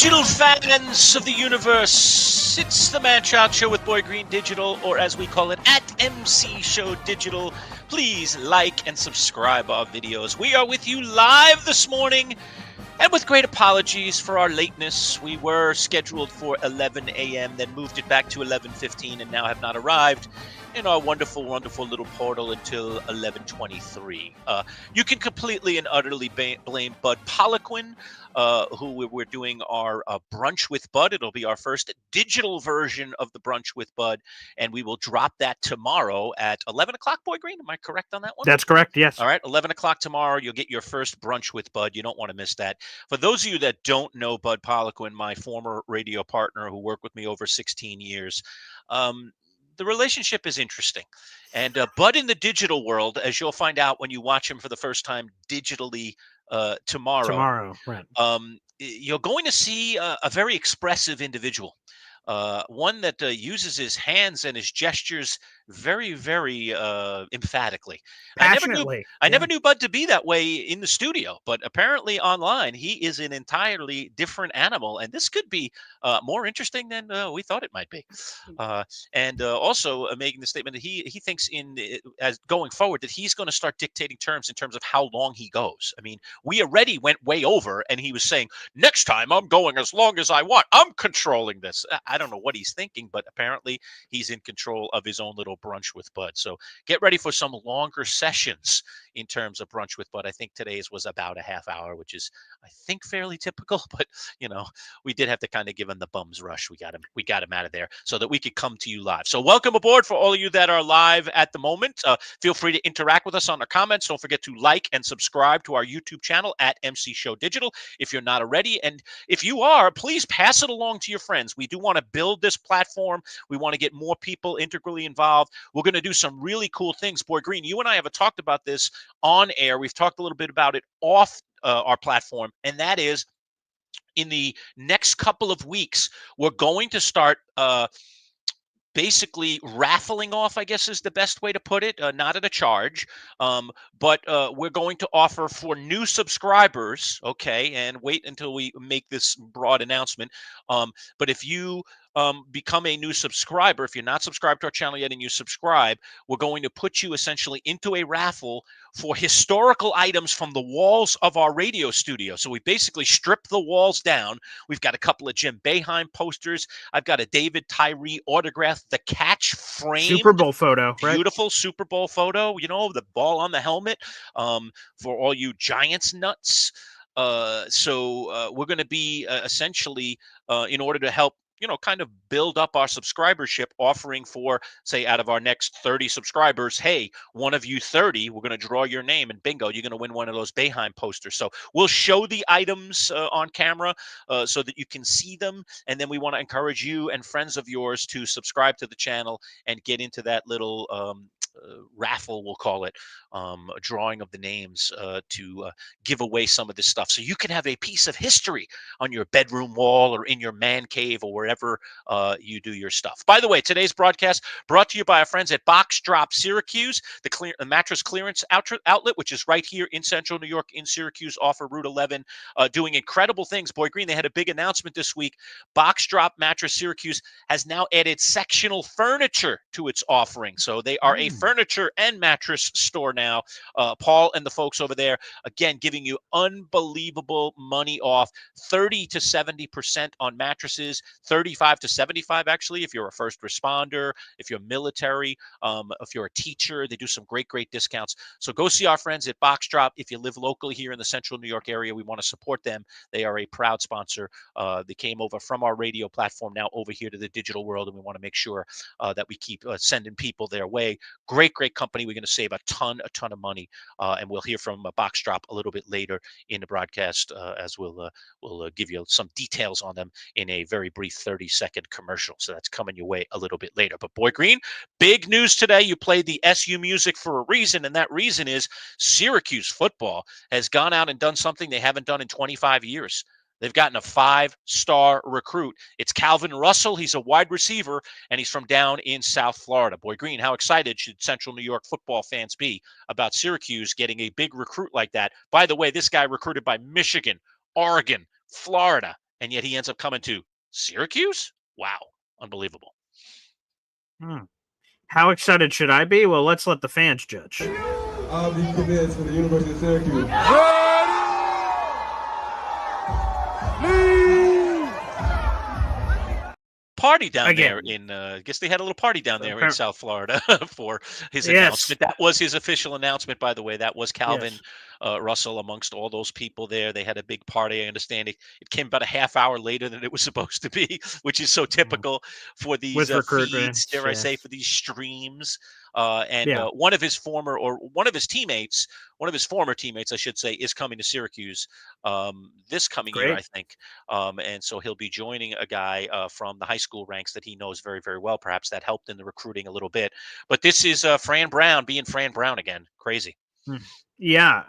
Digital fans of the universe, it's the Manchild Show with Boy Green Digital, or as we call it, at MC Show Digital. Please like and subscribe our videos. We are with you live this morning, and with great apologies for our lateness. We were scheduled for 11 a.m., then moved it back to 11:15, and now have not arrived in our wonderful, wonderful little portal until 11:23. You can completely and utterly blame Bud Poliquin, who we're doing our Brunch with Bud. It'll be our first digital version of the Brunch with Bud, and we will drop that tomorrow at 11 o'clock, Boy Green. Am I correct on that one? That's correct, yes. All right, 11 o'clock tomorrow, you'll get your first Brunch with Bud. You don't want to miss that. For those of you that don't know Bud Poliquin, my former radio partner who worked with me over 16 years, the relationship is interesting. And Bud in the digital world, as you'll find out when you watch him for the first time digitally tomorrow, Right. You're going to see a very expressive individual. One that uses his hands and his gestures very, very emphatically. Passionately. I never knew Bud to be that way in the studio, but apparently online he is an entirely different animal, and this could be more interesting than we thought it might be. And also making the statement that he thinks as going forward that he's going to start dictating terms in terms of how long he goes. I mean, we already went way over, and he was saying, "Next time I'm going as long as I want. I'm controlling this." I don't know what he's thinking, but apparently he's in control of his own little Brunch with Bud. So get ready for some longer sessions in terms of Brunch with Bud. I think today's was about a half hour, which is, I think, fairly typical. But we did have to kind of give him the bum's rush. We got him out of there so that we could come to you live. So welcome aboard for all of you that are live at the moment. Feel free to interact with us on our comments. Don't forget to like and subscribe to our YouTube channel at MC Show Digital if you're not already. And if you are, please pass it along to your friends. We do want to build this platform. We want to get more people integrally involved. We're going to do some really cool things. Boy Green, you and I have talked about this on air. We've talked a little bit about it off our platform, and that is in the next couple of weeks, we're going to start basically raffling off, I guess is the best way to put it, not at a charge, but we're going to offer for new subscribers, okay, and wait until we make this broad announcement, but if you become a new subscriber, if you're not subscribed to our channel yet and you subscribe, we're going to put you essentially into a raffle for historical items from the walls of our radio studio. So we basically strip the walls down. We've got a couple of Jim Boeheim posters. I've got a David Tyree autograph, the catch frame. Super Bowl photo, right? Beautiful Super Bowl photo, the ball on the helmet, for all you Giants nuts. So we're going to be essentially, in order to help, kind of build up our subscribership, offering for, say, out of our next 30 subscribers, hey, one of you 30, we're going to draw your name, and bingo, you're going to win one of those Boeheim posters. So we'll show the items on camera so that you can see them, and then we want to encourage you and friends of yours to subscribe to the channel and get into that little raffle, we'll call it, a drawing of the names to give away some of this stuff, so you can have a piece of history on your bedroom wall or in your man cave or wherever you do your stuff. By the way, today's broadcast brought to you by our friends at Box Drop Syracuse, the mattress clearance outlet, which is right here in Central New York in Syracuse off of Route 11, doing incredible things. Boy Green, they had a big announcement this week. Box Drop Mattress Syracuse has now added sectional furniture to its offering, so they are a furniture and mattress store now. Paul and the folks over there, again, giving you unbelievable money off, 30 to 70% on mattresses, 35 to 75 actually if you're a first responder, if you're military, if you're a teacher. They do some great discounts. So go see our friends at Box Drop. If you live locally here in the Central New York area, we want to support them. They are a proud sponsor. They came over from our radio platform now over here to the digital world, and we want to make sure that we keep sending people their way. Great company. We're going to save a ton of money, and we'll hear from Box Drop a little bit later in the broadcast, as we'll give you some details on them in a very brief 30-second commercial. So that's coming your way a little bit later. But Boy Green, big news today. You played the SU music for a reason, and that reason is Syracuse football has gone out and done something they haven't done in 25 years. They've gotten a 5-star recruit. It's Calvin Russell. He's a wide receiver, and he's from down in South Florida. Boy Green, how excited should Central New York football fans be about Syracuse getting a big recruit like that? By the way, this guy recruited by Michigan, Oregon, Florida, and yet he ends up coming to Syracuse. Wow, unbelievable. How excited should I be? Well, let's let the fans judge. I'll be convinced for the University of Syracuse. Party down Again. there in I guess they had a little party down there in South Florida for his Yes. announcement. That was his official announcement, by the way. That was Calvin Yes. Russell amongst all those people there. They had a big party. I understand it came about a half hour later than it was supposed to be, which is so typical for these With feeds, recruitments, dare I say, yes. for these streams. Yeah. One of his former teammates, I should say, is coming to Syracuse this coming year, Great. I think. And so he'll be joining a guy from the high school ranks that he knows very, very well. Perhaps that helped in the recruiting a little bit. But this is Fran Brown being Fran Brown again. Crazy. Yeah,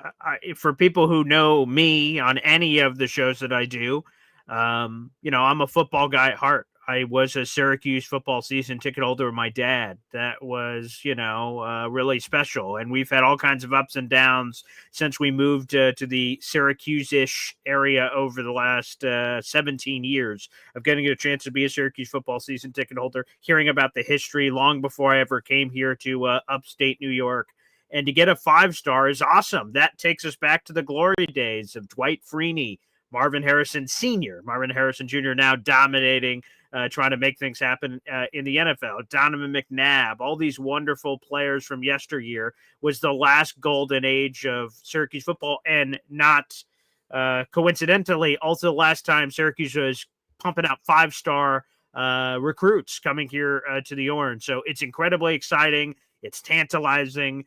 for people who know me on any of the shows that I do, I'm a football guy at heart. I was a Syracuse football season ticket holder with my dad. That was, really special. And we've had all kinds of ups and downs since we moved to the Syracuse-ish area over the last 17 years of getting a chance to be a Syracuse football season ticket holder, hearing about the history long before I ever came here to upstate New York. And to get a 5-star is awesome. That takes us back to the glory days of Dwight Freeney, Marvin Harrison Sr., Marvin Harrison Jr. now dominating, trying to make things happen in the NFL. Donovan McNabb, all these wonderful players from yesteryear was the last golden age of Syracuse football, and not coincidentally, also the last time Syracuse was pumping out 5-star recruits coming here to the Orange. So it's incredibly exciting. It's tantalizing.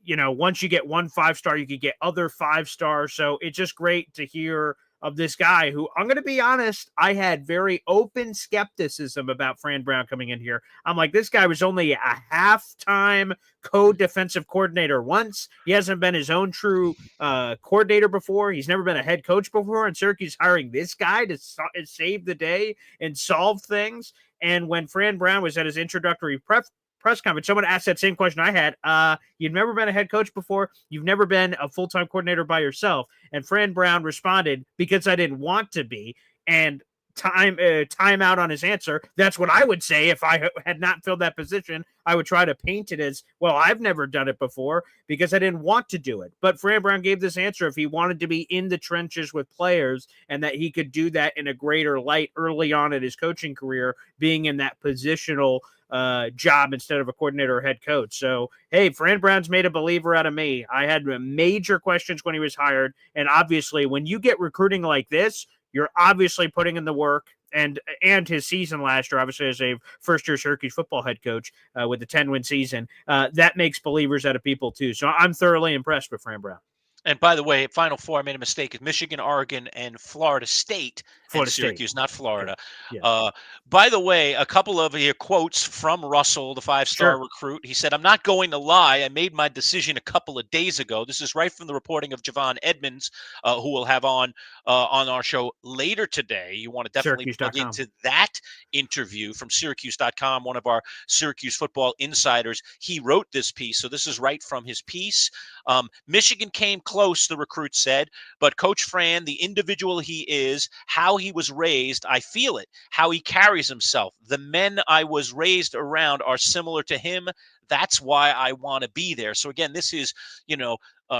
Once you get one 5-star, you could get other 5-stars. So it's just great to hear of this guy who, I'm going to be honest, I had very open skepticism about Fran Brown coming in here. I'm like, this guy was only a half-time co-defensive coordinator once. He hasn't been his own true coordinator before. He's never been a head coach before. And Syracuse hiring this guy to save the day and solve things. And when Fran Brown was at his introductory press conference, someone asked that same question I had. You've never been a head coach before. You've never been a full-time coordinator by yourself. And Fran Brown responded, because I didn't want to be. And time out on his answer. That's what I would say if I had not filled that position. I would try to paint it as, well, I've never done it before because I didn't want to do it. But Fran Brown gave this answer if he wanted to be in the trenches with players, and that he could do that in a greater light early on in his coaching career, being in that positional job instead of a coordinator or head coach. So, hey, Fran Brown's made a believer out of me. I had major questions when he was hired. And obviously, when you get recruiting like this, you're obviously putting in the work. And his season last year, obviously, as a first-year Syracuse football head coach with a 10-win season, that makes believers out of people, too. So I'm thoroughly impressed with Fran Brown. And by the way, Final Four, I made a mistake. It's Michigan, Oregon, and Florida State. Syracuse, not Florida. Yeah. By the way, a couple of your quotes from Russell, the 5-star recruit. He said, "I'm not going to lie. I made my decision a couple of days ago." This is right from the reporting of Javon Edmonds, who we'll have on our show later today. You want to definitely plug into that interview from Syracuse.com, one of our Syracuse football insiders. He wrote this piece, so this is right from his piece. Michigan came close, the recruit said, but Coach Fran, the individual he is, how he was raised, I feel it, how he carries himself. The men I was raised around are similar to him. That's why I want to be there. So again, this is,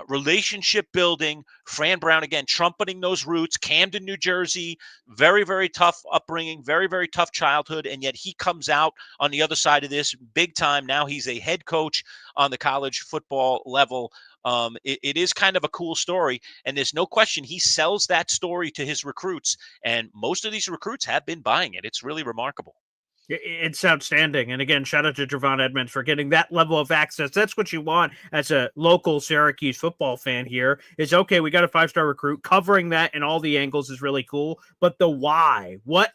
relationship building. Fran Brown, again, trumpeting those roots. Camden, New Jersey, very, very tough upbringing, very, very tough childhood. And yet he comes out on the other side of this big time. Now he's a head coach on the college football level. It is kind of a cool story, and there's no question he sells that story to his recruits, and most of these recruits have been buying it. It's really remarkable. It's outstanding. And again, shout out to Javon Edmonds for getting that level of access. That's what you want as a local Syracuse football fan here is, okay, we got a 5-star recruit. Covering that in all the angles is really cool. But the why, what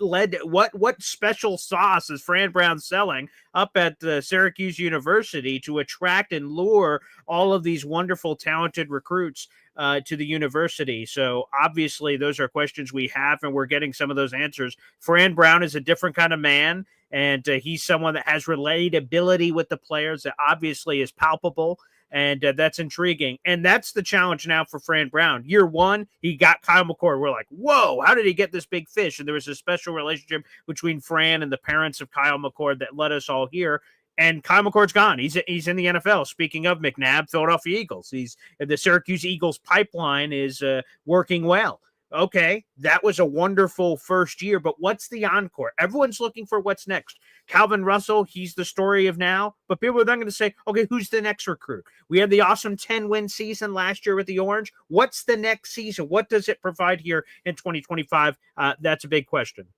special sauce is Fran Brown selling up at Syracuse University to attract and lure all of these wonderful, talented recruits to the university? So obviously those are questions we have, and we're getting some of those answers. Fran Brown is a different kind of man, and he's someone that has relatability with the players that obviously is palpable. And that's intriguing. And that's the challenge now for Fran Brown. Year one, he got Kyle McCord. We're like, whoa, how did he get this big fish? And there was a special relationship between Fran and the parents of Kyle McCord that led us all here. And Kyle McCord's gone. He's in the NFL. Speaking of McNabb, Philadelphia Eagles. The Syracuse Eagles pipeline is working well. Okay, that was a wonderful first year, but what's the encore? Everyone's looking for what's next. Calvin Russell, he's the story of now, but people are then going to say, okay, who's the next recruit? We had the awesome 10-win season last year with the Orange. What's the next season? What does it provide here in 2025? That's a big question.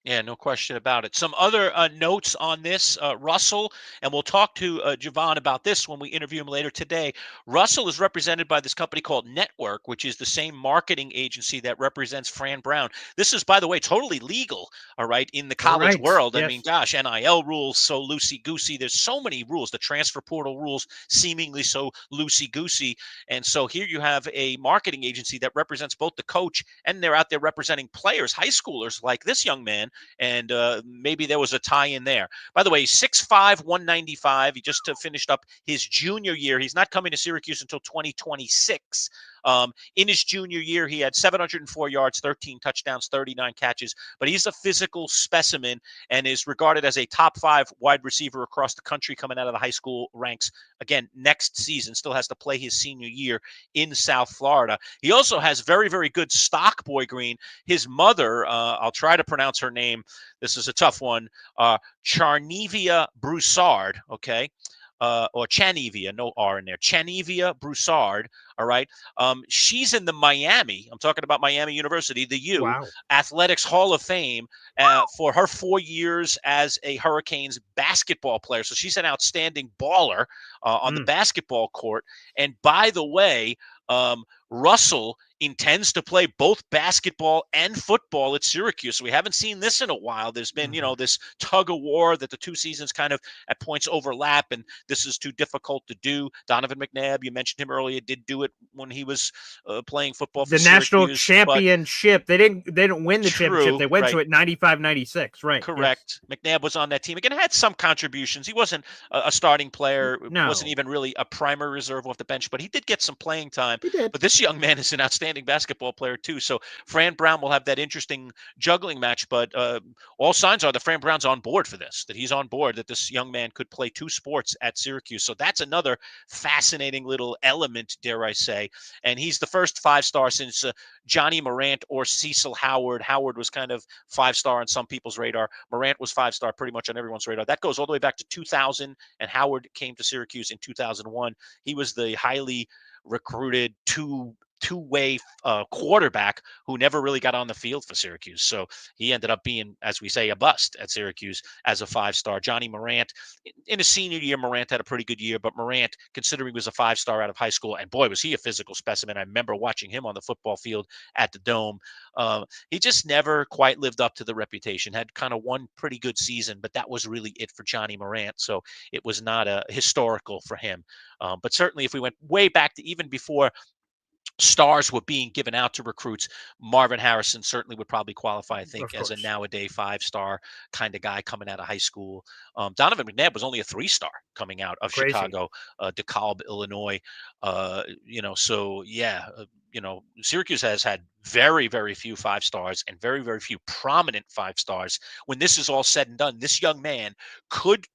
Yeah, no question about it. Some other notes on this, Russell, and we'll talk to Javon about this when we interview him later today. Russell is represented by this company called Network, which is the same marketing agency that represents Fran Brown. This is, by the way, totally legal, all right, in the college world. Yes. I mean, gosh, NIL rules so loosey-goosey. There's so many rules. The transfer portal rules seemingly so loosey-goosey. And so here you have a marketing agency that represents both the coach and they're out there representing players, high schoolers like this young man. And maybe there was a tie in there. By the way, 6'5", 195. He just finished up his junior year. He's not coming to Syracuse until 2026. In his junior year, he had 704 yards, 13 touchdowns, 39 catches. But he's a physical specimen and is regarded as a top 5 wide receiver across the country coming out of the high school ranks. Again, next season, still has to play his senior year in South Florida. He also has very, very good stock, Boy Green. His mother, I'll try to pronounce her name. This is a tough one. Charnevia Broussard, okay? Or Chanevia, no R in there. Chanevia Broussard, all right? She's in the Miami, I'm talking about Miami University, the U, Wow. Athletics Hall of Fame for her 4 years as a Hurricanes basketball player. So she's an outstanding baller on the basketball court. And by the way, Russell intends to play both basketball and football at Syracuse. So we haven't seen this in a while. There's been, this tug of war that the two seasons kind of at points overlap, and this is too difficult to do. Donovan McNabb, you mentioned him earlier, did do it when he was playing football for the Syracuse, national championship. They didn't win the championship. They went to it 95-96. Right. Correct. Yes. McNabb was on that team. Again, had some contributions. He wasn't a starting player. No. Wasn't even really a primary reserve off the bench, but he did get some playing time. He did. But this young man is an outstanding basketball player too. So Fran Brown will have that interesting juggling match, but all signs are that Fran Brown's on board for this, that he's on board, that this young man could play 2 sports at Syracuse. So that's another fascinating little element, dare I say. And he's the first 5-star since Johnny Morant or Cecil Howard. Howard was kind of 5-star on some people's radar. Morant was 5-star pretty much on everyone's radar. That goes all the way back to 2000, and Howard came to Syracuse in 2001. He was the highly recruited two-way quarterback who never really got on the field for Syracuse. So he ended up being, as we say, a bust at Syracuse as a 5-star. Johnny Morant, in his senior year, Morant had a pretty good year, but Morant, considering he was a 5-star out of high school, and boy, was he a physical specimen. I remember watching him on the football field at the Dome. He just never quite lived up to the reputation, had kind of one pretty good season, but that was really it for Johnny Morant. So it was not a historical for him. But certainly if we went way back to even before stars were being given out to recruits, Marvin Harrison certainly would probably qualify, I think, as a nowadays 5-star kind of guy coming out of high school. Donovan McNabb was only a 3-star coming out of Chicago, DeKalb, Illinois. So yeah, Syracuse has had very, very few 5-stars and very, very few prominent 5-stars. When this is all said and done, this young man could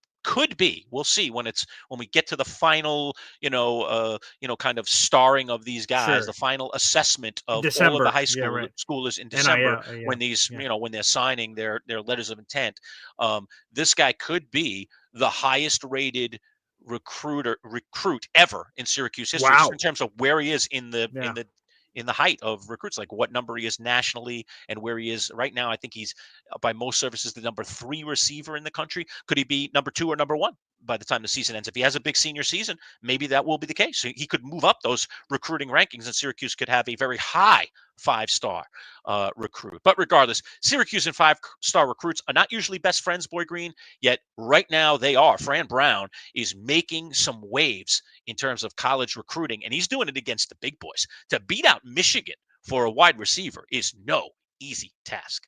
be, we'll see when we get to the final, kind of starring of these guys, the final assessment of December. all of the high school schoolers in December, when these, when they're signing their letters of intent. This guy could be the highest rated recruit ever in Syracuse history, just in terms of where he is in the height of recruits, like what number he is nationally and where he is right now. I think he's, by most services, the number 3 receiver in the country. Could he be number 2 or number 1 by the time the season ends? If he has a big senior season, maybe that will be the case. So he could move up those recruiting rankings, and Syracuse could have a very high 5-star recruit. But regardless, Syracuse and 5-star recruits are not usually best friends, Boy Green, yet right now they are. Fran Brown is making some waves in terms of college recruiting, and he's doing it against the big boys. To beat out Michigan for a wide receiver is no easy task.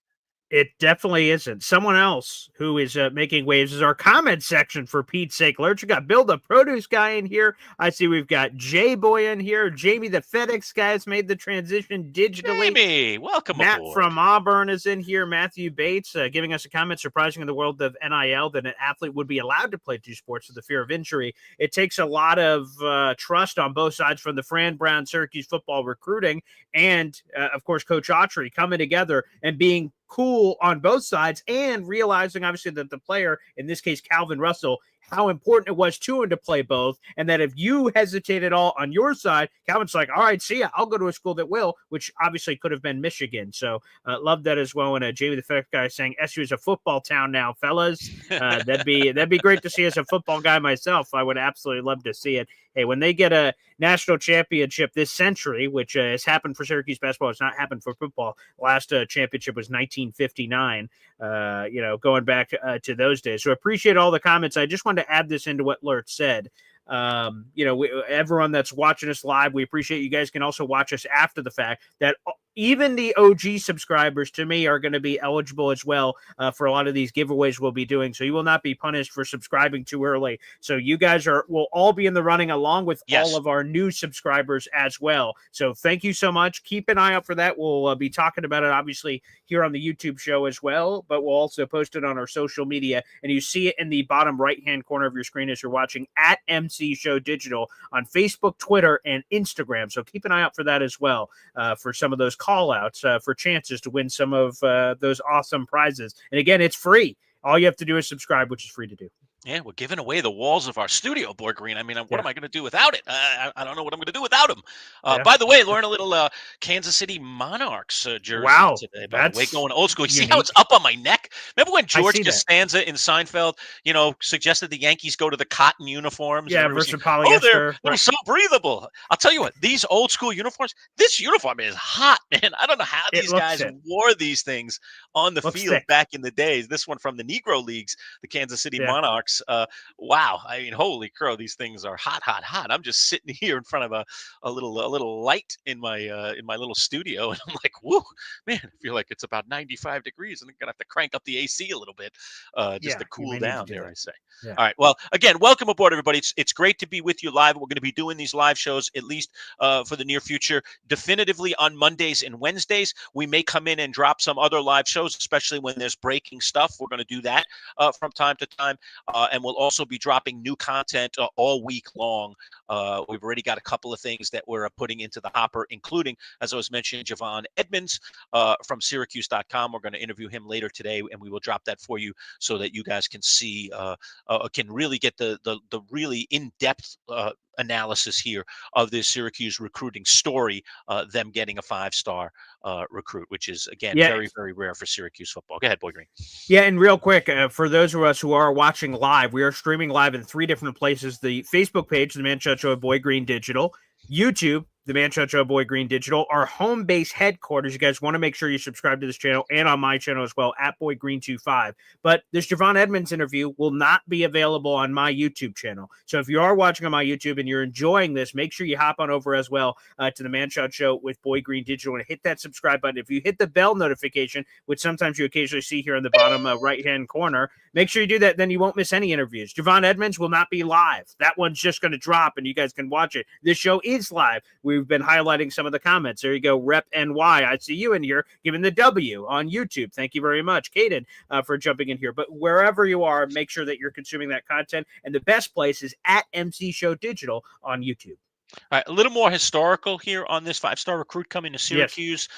It definitely isn't. Someone else who is making waves is our comment section, for Pete's sake. Lerch, we got Bill the produce guy in here. I see we've got J Boy in here. Jamie the FedEx guy has made the transition digitally. Jamie, welcome Matt aboard. from Auburn is in here. Matthew Bates giving us a comment. Surprising in the world of NIL that an athlete would be allowed to play two sports with the fear of injury. It takes a lot of trust on both sides, from the Fran Brown Syracuse football recruiting and, of course, Coach Autry coming together and being cool on both sides, and realizing obviously that the player, in this case Calvin Russell, how important it was to him to play both, and that if you hesitate at all on your side, Calvin's like, all right, see ya, I'll go to a school that will, which obviously could have been Michigan. So love that as well. And Jamie the FedEx guy saying SU is a football town now, fellas. That'd be great to see as a football guy myself. I would absolutely love to see it. Hey, when they get a national championship this century, which has happened for Syracuse basketball, it's not happened for football. Last championship was 1959. Going back to those days. So appreciate all the comments. I just wanted to add this into what Lerch said. Everyone that's watching us live, we appreciate you guys can also watch us after the fact. That even the OG subscribers to me are going to be eligible as well for a lot of these giveaways we'll be doing. So you will not be punished for subscribing too early. So you guys will all be in the running along with all of our new subscribers as well. So thank you so much. Keep an eye out for that. We'll be talking about it obviously here on the YouTube show as well, but we'll also post it on our social media. And you see it in the bottom right-hand corner of your screen as you're watching at MC Show Digital on Facebook, Twitter, and Instagram. So keep an eye out for that as well for some of those call outs for chances to win some of those awesome prizes. And again, it's free. All you have to do is subscribe, which is free to do. Yeah, we're giving away the walls of our studio, Boy Green. I mean, what am I going to do without it? I don't know what I'm going to do without him. By the way, wearing a little Kansas City Monarchs jersey today. By the way, going old school. You see how it's up on my neck? Remember when George Costanza in Seinfeld, suggested the Yankees go to the cotton uniforms? Yeah, versus polyester. They're so breathable. I'll tell you what, these old school uniforms, this uniform is hot, man. I don't know how these guys wore these things on the field back in the days. This one from the Negro Leagues, the Kansas City Monarchs. Wow, I mean, holy crow, these things are hot. I'm just sitting here in front of a little light in my little studio, and I'm like, whoa, man, I feel like it's about 95 degrees, and I'm gonna have to crank up the AC a little bit just to cool down, dare I say. Yeah. All right, well, again, welcome aboard, everybody. It's great to be with you live. We're going to be doing these live shows at least for the near future, definitively on Mondays and Wednesdays. We may come in and drop some other live shows, especially when there's breaking stuff. We're going to do that from time to time. And we'll also be dropping new content all week long. We've already got a couple of things that we're putting into the hopper, including, as I was mentioning, Javon Edmonds from Syracuse.com. We're going to interview him later today, and we will drop that for you so that you guys can see, can really get the really in-depth analysis here of this Syracuse recruiting story, them getting a 5-star recruit, which is, again, very, very rare for Syracuse football. Go ahead, Boy Green. Yeah, and real quick, for those of us who are watching live, we are streaming live in 3 different places. The Facebook page, the Manchild Lerch Boy Green Digital. YouTube, the Manchild Lerch Boy Green Digital. Our home base headquarters, you guys want to make sure you subscribe to this channel and on my channel as well, at Boy Green 25. But this Javon Edmonds interview will not be available on my YouTube channel. So if you are watching on my YouTube and you're enjoying this, make sure you hop on over as well to the Manchild Show with Boy Green Digital and hit that subscribe button. If you hit the bell notification, which sometimes you occasionally see here in the bottom right-hand corner, make sure you do that. Then you won't miss any interviews. Javon Edmonds will not be live. That one's just going to drop and you guys can watch it. This show is live. We've been highlighting some of the comments. There you go. Rep NY. I see you in here giving the W on YouTube. Thank you very much, Caden, for jumping in here. But wherever you are, make sure that you're consuming that content. And the best place is at MC Show Digital on YouTube. All right, a little more historical here on this 5-star recruit coming to Syracuse.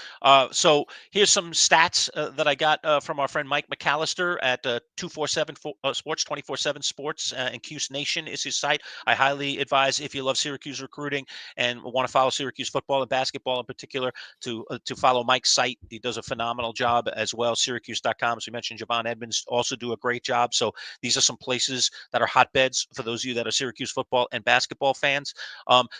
So here's some stats that I got from our friend Mike McAllister at 247 Sports, 24/7 Sports, and Cuse Nation is his site. I highly advise, if you love Syracuse recruiting and want to follow Syracuse football and basketball in particular, to follow Mike's site. He does a phenomenal job as well. Syracuse.com, as we mentioned, Javon Edmonds also do a great job. So these are some places that are hotbeds for those of you that are Syracuse football and basketball fans.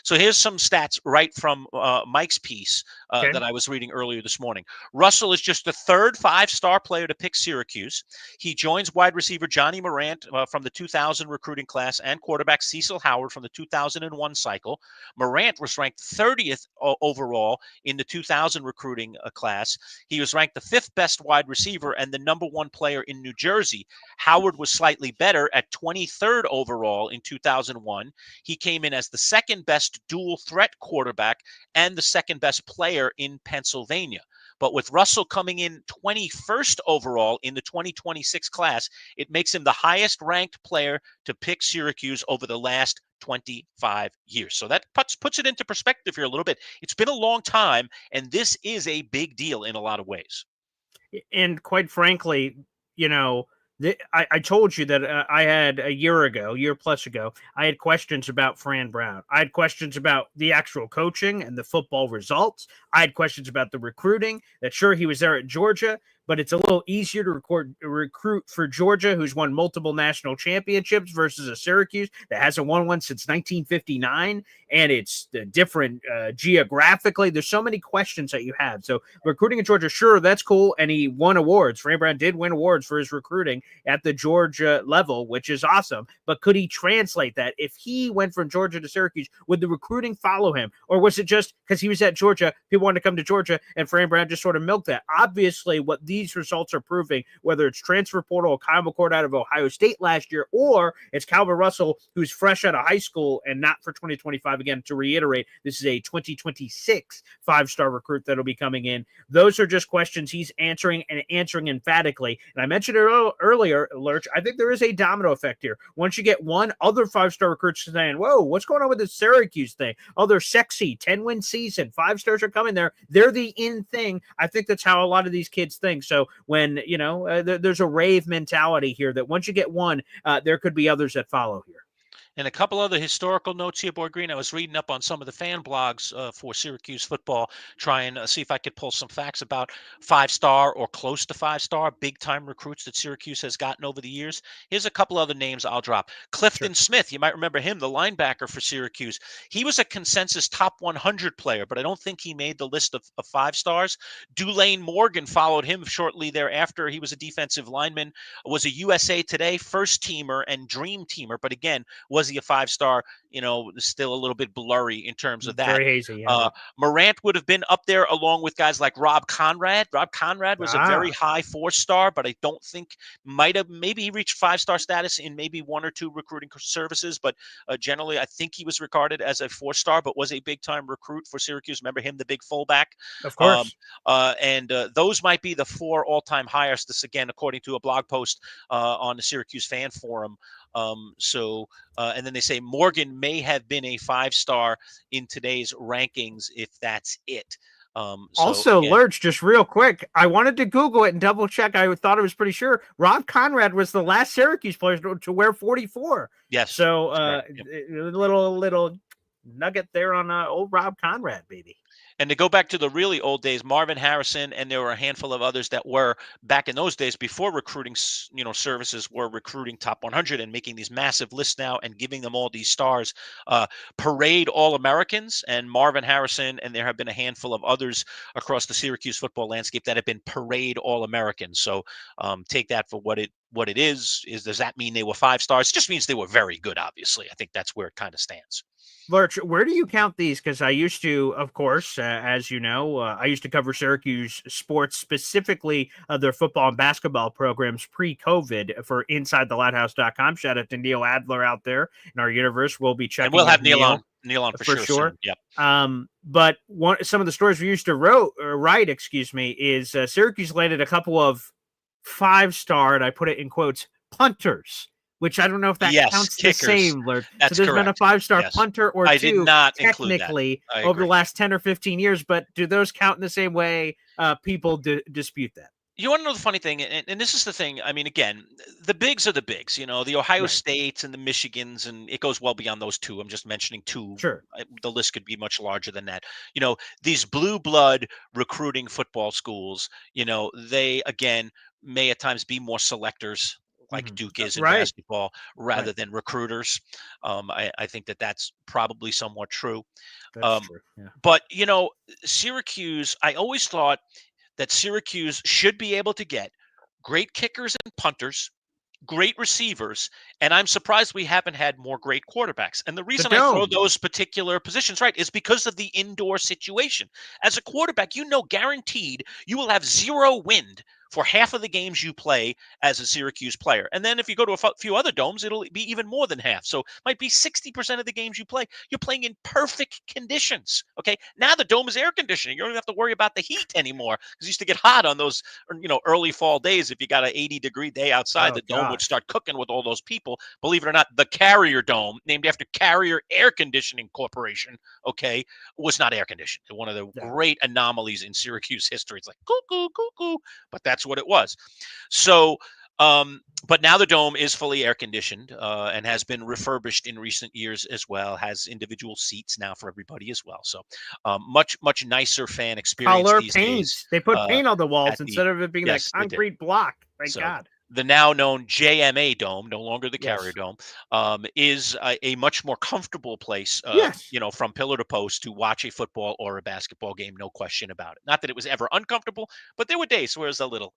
So here's some stats right from Mike's piece Okay. that I was reading earlier this morning. Russell is just the third 5-star player to pick Syracuse. He joins wide receiver Johnny Morant from the 2000 recruiting class and quarterback Cecil Howard from the 2001 cycle. Morant was ranked 30th overall in the 2000 recruiting class. He was ranked the 5th best wide receiver and the number 1 player in New Jersey. Howard was slightly better at 23rd overall in 2001. He came in as the 2nd best dual threat quarterback and the 2nd best player in Pennsylvania. But with Russell coming in 21st overall in the 2026 class, it makes him the highest ranked player to pick Syracuse over the last 25 years. So that puts it into perspective here a little bit. It's been a long time, and this is a big deal in a lot of ways. And quite frankly, you know, I told you that I had a year plus ago, I had questions about Fran Brown. I had questions about the actual coaching and the football results. I had questions about the recruiting. That sure, he was there at Georgia, but it's a little easier to recruit for Georgia, who's won multiple national championships, versus a Syracuse that hasn't won one since 1959, and it's different geographically. There's so many questions that you have. So recruiting in Georgia, sure, that's cool, and he won awards. Fran Brown did win awards for his recruiting at the Georgia level, which is awesome. But could he translate that? If he went from Georgia to Syracuse, would the recruiting follow him? Or was it just because he was at Georgia, people wanted to come to Georgia, and Fran Brown just sort of milked that? Obviously, what these results are proving, whether it's transfer portal, Kyle McCord out of Ohio State last year, or it's Calvin Russell, who's fresh out of high school and not for 2025. Again, to reiterate, this is a 2026 5-star recruit that'll be coming in. Those are just questions he's answering, and answering emphatically. And I mentioned it earlier, Lerch, I think there is a domino effect here. Once you get one, other 5-star recruits saying, whoa, what's going on with this Syracuse thing? Oh, they're sexy, 10-win season, 5 stars are coming there. They're the in thing. I think that's how a lot of these kids think. So when, there's a rave mentality here that once you get one, there could be others that follow here. And a couple other historical notes here, Boy Green. I was reading up on some of the fan blogs for Syracuse football, trying to see if I could pull some facts about 5-star or close to 5-star big-time recruits that Syracuse has gotten over the years. Here's a couple other names I'll drop. Clifton Smith, you might remember him, the linebacker for Syracuse. He was a consensus top 100 player, but I don't think he made the list of 5 stars. Dulane Morgan followed him shortly thereafter. He was a defensive lineman, was a USA Today first-teamer and dream teamer, but again, was he a 5-star? Still a little bit blurry in terms of that. Very hazy. Yeah. Morant would have been up there along with guys like Rob Conrad. Rob Conrad was a very high 4-star, but I don't think maybe he reached 5-star status in maybe 1 or 2 recruiting services. But generally, I think he was regarded as a 4-star, but was a big-time recruit for Syracuse. Remember him, the big fullback? Of course. And those might be the 4 all-time highest. This, again, according to a blog post on the Syracuse fan forum. And then they say Morgan may have been a 5-star in today's rankings, if that's it. Lerch, just real quick, I wanted to Google it and double check. I thought I was pretty sure Rob Conrad was the last Syracuse player to wear 44. Yes. So a little nugget there on old Rob Conrad, baby. And to go back to the really old days, Marvin Harrison, and there were a handful of others that were back in those days before recruiting, services were recruiting top 100 and making these massive lists now and giving them all these stars. Parade All-Americans and Marvin Harrison, and there have been a handful of others across the Syracuse football landscape that have been Parade All-Americans. So take that for what it is. Does that mean they were 5 stars? It just means they were very good, obviously. I think that's where it kind of stands. Lerch, where do you count these? Because I used to, of course, as you know, I used to cover Syracuse sports, specifically their football and basketball programs pre-COVID for InsideTheLighthouse.com. Shout out to Neil Adler out there in our universe. We'll be checking. And we'll have Neil on for sure. Soon. Yep. But some of the stories we used to write, is Syracuse landed a couple of 5-star, and I put it in quotes, punters, which I don't know if that counts kickers. The same. So there's correct. been a 5-star punter or I two did not technically over the last 10 or 15 years, but do those count in the same way? People dispute that. You want to know the funny thing, and this is the thing. I mean, again, the bigs are the bigs, the Ohio States and the Michigans, and it goes well beyond those 2. I'm just mentioning 2. Sure. The list could be much larger than that. These blue blood recruiting football schools, they, again, may at times be more selectors. like Duke is in Right. basketball, rather than recruiters. I think that that's probably somewhat true. That's Um, true. Yeah. but Syracuse, I always thought that Syracuse should be able to get great kickers and punters, great receivers, and I'm surprised we haven't had more great quarterbacks. And the The reason I throw dome. those particular positions right is because of the indoor situation. As a quarterback, guaranteed you will have zero wind for half of the games you play as a Syracuse player. And then if you go to a few other domes, it'll be even more than half. So it might be 60% of the games you play. You're playing in perfect conditions. Okay. Now the dome is air conditioning. You don't even have to worry about the heat anymore because it used to get hot on those, early fall days. If you got an 80-degree day outside, Oh the dome would gosh. start cooking with all those people. Believe it or not, the Carrier Dome, named after Carrier Air Conditioning Corporation, okay, was not air conditioned. One of the Yeah. great anomalies in Syracuse history. It's like cuckoo, cuckoo, but that's what it was. So, but now the dome is fully air conditioned and has been refurbished in recent years as well. Has individual seats now for everybody as well. So, much nicer fan experience Color these days. paint. They put Uh, paint on the walls at the instead of it being that Yes, they did. concrete block. Thank So God. the now known JMA Dome, no longer the Carrier Yes. Dome, is a much more comfortable place, Yes. from pillar to post to watch a football or a basketball game. No question about it. Not that it was ever uncomfortable, but there were days where it was a little,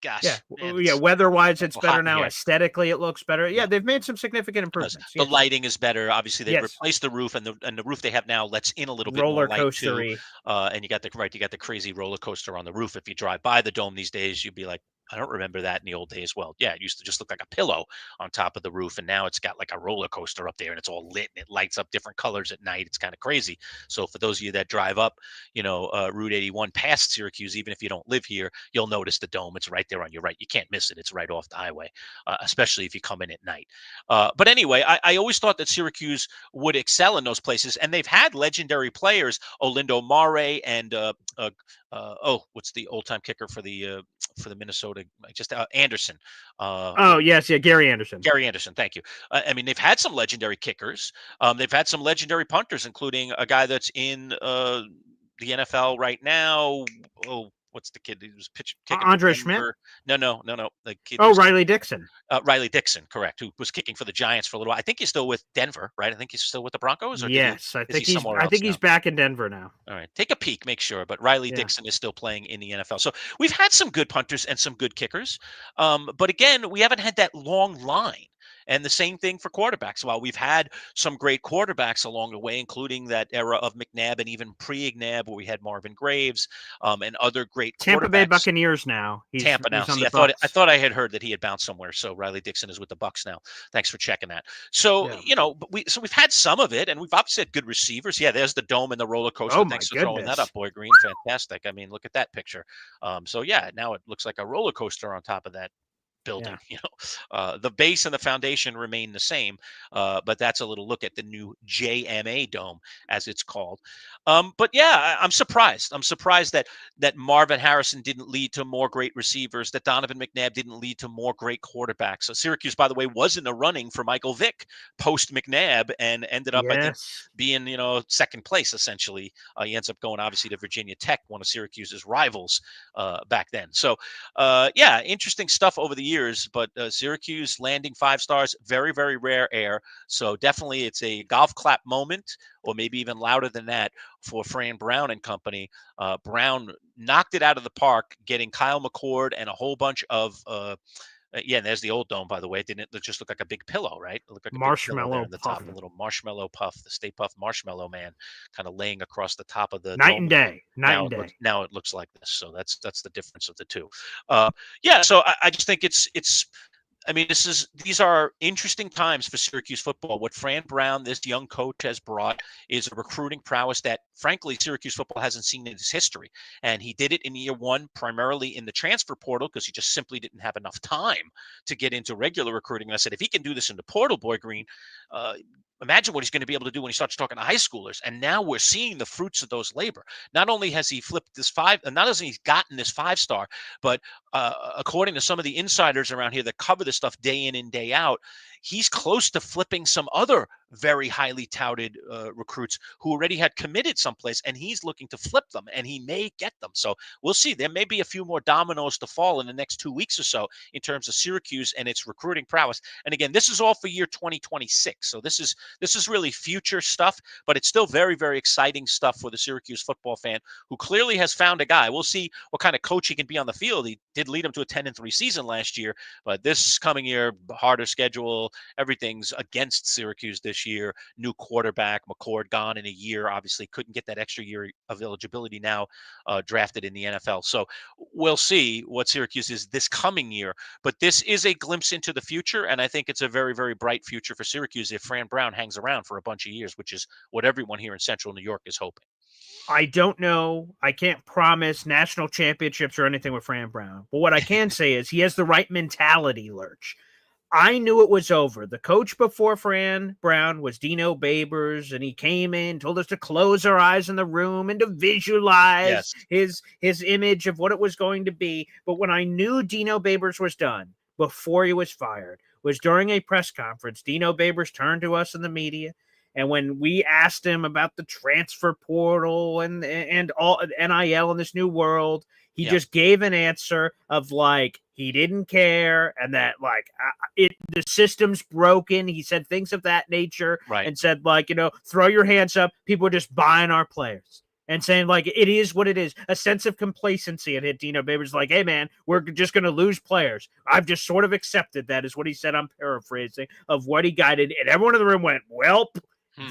Yeah. gosh, man, Yeah. it's Weather-wise, a it's little hot better in now. here. Aesthetically, it looks better. Yeah, Yeah. they've made some significant Does. improvements. The Yes. lighting is better. Obviously, they've Yes. replaced the roof, and the roof they have now lets in a little bit more Roller light too. coastery. And you got the crazy roller coaster on the roof. If you drive by the dome these days, you'd be like, I don't remember that in the old days. Well, yeah, it used to just look like a pillow on top of the roof, and now it's got like a roller coaster up there, and it's all lit and it lights up different colors at night. It's kind of crazy. So for those of you that drive up, Route 81 past Syracuse, even if you don't live here, you'll notice the dome. It's right there on your right. You can't miss it. It's right off the highway, especially if you come in at night. But anyway, I always thought that Syracuse would excel in those places, and they've had legendary players, Olindo Mare and what's the old time kicker for the Minnesota? Just Anderson. Oh yes, yeah, Gary Anderson. Gary Anderson, thank you. I mean, they've had some legendary kickers. They've had some legendary punters, including a guy that's in the NFL right now. Oh, what's the kid who was kicking for Andre Schmidt. Denver? No. The kid Oh, who's Riley Dixon. Riley Dixon, correct, who was kicking for the Giants for a little while. I think he's still with Denver, right? I think he's still with the Broncos, or Yes, I is he think he's. somewhere I else think now? he's back in Denver now. All right, take a peek, make sure. But Riley Yeah. Dixon is still playing in the NFL. So we've had some good punters and some good kickers, but again, we haven't had that long line. And the same thing for quarterbacks. While we've had some great quarterbacks along the way, including that era of McNabb and even pre-McNabb, where we had Marvin Graves and other great Tampa Bay quarterbacks. Buccaneers now. He's Tampa now. on See, the I Bucks. thought I had heard that he had bounced somewhere. So Riley Dixon is with the Bucks now. Thanks for checking that. So Yeah. but we've had some of it, and we've obviously had good receivers. Yeah, there's the dome and the roller coaster. Oh my Thanks for throwing that goodness. up, Boy Green. Fantastic. I mean, look at that picture. So yeah, now it looks like a roller coaster on top of that building. Yeah. The base and the foundation remain the same, but that's a little look at the new JMA Dome, as it's called. But yeah, I'm surprised. I'm surprised that Marvin Harrison didn't lead to more great receivers, that Donovan McNabb didn't lead to more great quarterbacks. So Syracuse, by the way, was in the running for Michael Vick post McNabb and ended up, I think, Yes. being second place essentially. He ends up going obviously to Virginia Tech, one of Syracuse's rivals back then. So yeah, interesting stuff over the years. But Syracuse landing 5 stars, very, very rare air. So definitely it's a golf clap moment, or maybe even louder than that, for Fran Brown and company. Brown knocked it out of the park, getting Kyle McCord and a whole bunch of yeah, and there's the old dome, by the way. It didn't just look like a big pillow, right? It looked like a big pillow there Marshmallow on the top, puff. a little marshmallow puff, the Stay Puft Marshmallow Man, kind of laying across the top of the Night dome. and day. Night and day. Now it looks like this. So that's the difference of the two. Yeah, so I just think it's. I mean, these are interesting times for Syracuse football. What Fran Brown, this young coach, has brought is a recruiting prowess that, frankly, Syracuse football hasn't seen in its history. And he did it in year one, primarily in the transfer portal, because he just simply didn't have enough time to get into regular recruiting. And I said, if he can do this in the portal, Boy Green, imagine what he's going to be able to do when he starts talking to high schoolers. And now we're seeing the fruits of those labor. Not only has he flipped this not only he's gotten this 5-star, but according to some of the insiders around here that cover this stuff day in and day out, he's close to flipping some other very highly touted recruits who already had committed someplace, and he's looking to flip them, and he may get them. So we'll see. There may be a few more dominoes to fall in the next 2 weeks or so in terms of Syracuse and its recruiting prowess. And again, this is all for year 2026. So this is really future stuff, but it's still very, very exciting stuff for the Syracuse football fan who clearly has found a guy. We'll see what kind of coach he can be on the field. He did lead him to a 10-3 season last year, but this coming year, harder schedule, everything's against Syracuse this year. New quarterback, McCord gone in a year, obviously couldn't get that extra year of eligibility now, drafted in the NFL. So we'll see what Syracuse is this coming year, but this is a glimpse into the future, and I think it's a very, very bright future for Syracuse if Fran Brown hangs around for a bunch of years, which is what everyone here in Central New York is hoping. I don't know. I can't promise national championships or anything with Fran Brown. But what I can say is he has the right mentality, Lerch. I knew it was over. The coach before Fran Brown was Dino Babers, and he came in, told us to close our eyes in the room and to visualize his image of what it was going to be. But when I knew Dino Babers was done, before he was fired, was during a press conference. Dino Babers turned to us in the media, and when we asked him about the transfer portal and all NIL in this new world, he just gave an answer of like he didn't care and that like the system's broken. He said things of that nature, and said like, throw your hands up. People are just buying our players. And saying, like, it is what it is. A sense of complacency had hit Dino Babers. Like, hey, man, we're just going to lose players. I've just sort of accepted that is what he said. I'm paraphrasing of what he guided. And everyone in the room went, well,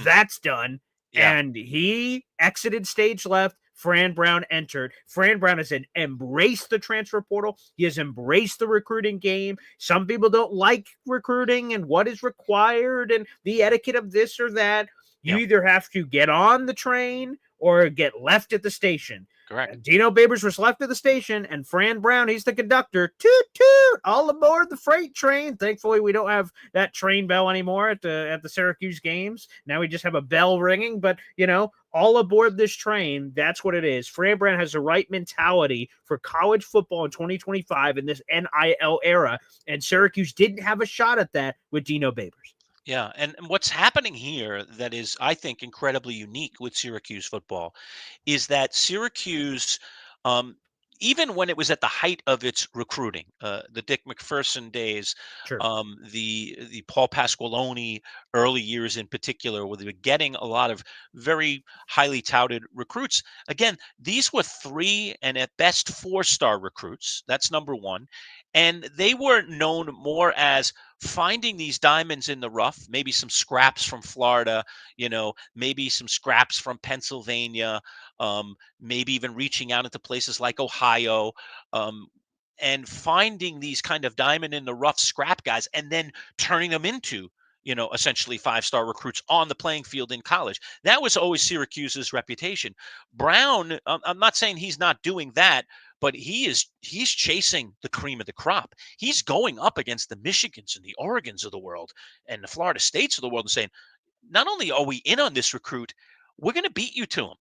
that's done. Yeah. And he exited stage left. Fran Brown entered. Fran Brown has embraced the transfer portal. He has embraced the recruiting game. Some people don't like recruiting and what is required and the etiquette of this or that. You either have to get on the train or get left at the station. Correct. And Dino Babers was left at the station, and Fran Brown, he's the conductor. Toot, toot, all aboard the freight train. Thankfully, we don't have that train bell anymore at the Syracuse games. Now we just have a bell ringing, but, all aboard this train, that's what it is. Fran Brown has the right mentality for college football in 2025 in this NIL era, and Syracuse didn't have a shot at that with Dino Babers. Yeah, and what's happening here that is, I think, incredibly unique with Syracuse football is that Syracuse, even when it was at the height of its recruiting, the Dick McPherson days, Sure. The Paul Pasqualoni early years in particular, where they were getting a lot of very highly touted recruits. Again, these were 3 and at best 4-star recruits. That's number one. And they were known more as finding these diamonds in the rough, maybe some scraps from Florida, maybe some scraps from Pennsylvania, maybe even reaching out into places like Ohio, and finding these kind of diamond in the rough scrap guys and then turning them into, essentially 5-star recruits on the playing field in college. That was always Syracuse's reputation. Brown, I'm not saying he's not doing that, but he's chasing the cream of the crop. He's going up against the Michigans and the Oregons of the world and the Florida States of the world and saying, not only are we in on this recruit, we're going to beat you to him.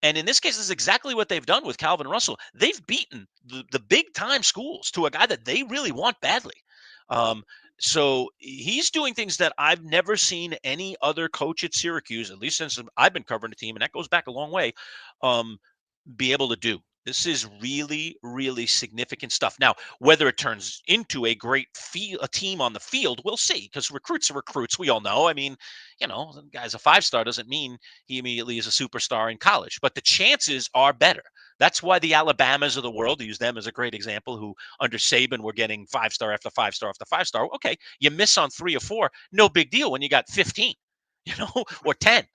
And in this case, this is exactly what they've done with Calvin Russell. They've beaten the big time schools to a guy that they really want badly. So he's doing things that I've never seen any other coach at Syracuse, at least since I've been covering the team, and that goes back a long way, be able to do. This is really, really significant stuff. Now, whether it turns into a great a team on the field, we'll see, because recruits are recruits. We all know. I mean, the guy's a 5-star doesn't mean he immediately is a superstar in college, but the chances are better. That's why the Alabamas of the world, use them as a great example, who under Saban were getting 5-star after 5-star after 5-star. Okay, you miss on 3 or 4, no big deal when you got 15, or 10.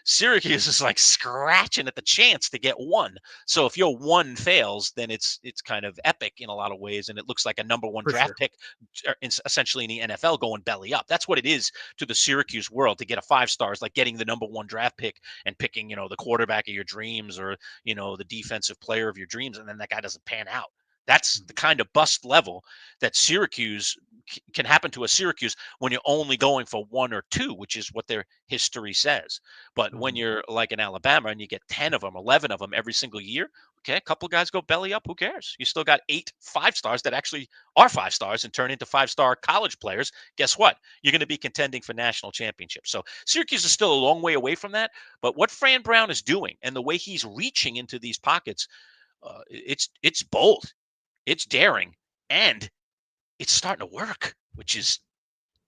Syracuse is like scratching at the chance to get 1. So if your 1 fails, then it's kind of epic in a lot of ways, and it looks like a number 1 draft pick, essentially in the NFL, going belly up. That's what it is to the Syracuse world. To get a 5-star is like getting the number 1 draft pick and picking, the quarterback of your dreams or the defensive player of your dreams, and then that guy doesn't pan out. That's the kind of bust level that Syracuse can happen to a Syracuse when you're only going for 1 or 2, which is what their history says. But when you're like in Alabama and you get 10 of them, 11 of them every single year, okay, a couple guys go belly up. Who cares? You still got 8 5-stars that actually are 5-stars and turn into 5-star college players. Guess what? You're going to be contending for national championships. So Syracuse is still a long way away from that. But what Fran Brown is doing and the way he's reaching into these pockets, it's bold, it's daring, and it's starting to work, which is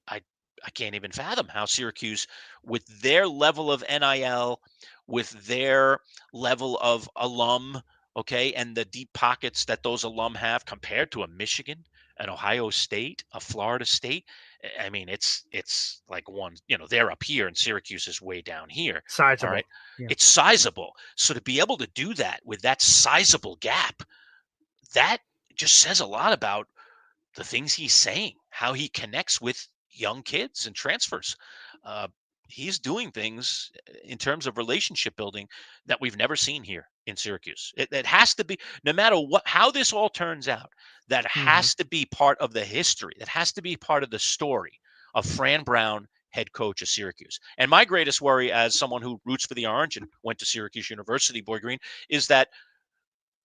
I I can't even fathom how Syracuse, with their level of NIL, with their level of alum, okay, and the deep pockets that those alum have compared to a Michigan, an Ohio State, a Florida State. I mean, it's like one, they're up here and Syracuse is way down here. All Sizable. right. Yeah. It's sizable. So to be able to do that with that sizable gap, that just says a lot about the things he's saying, how he connects with young kids and transfers. Uh, he's doing things in terms of relationship building that we've never seen here in Syracuse. It has to be, no matter how this all turns out, that has to be part of the history. That has to be part of the story of Fran Brown, head coach of Syracuse. And my greatest worry as someone who roots for the Orange and went to Syracuse University, Boy Green, is that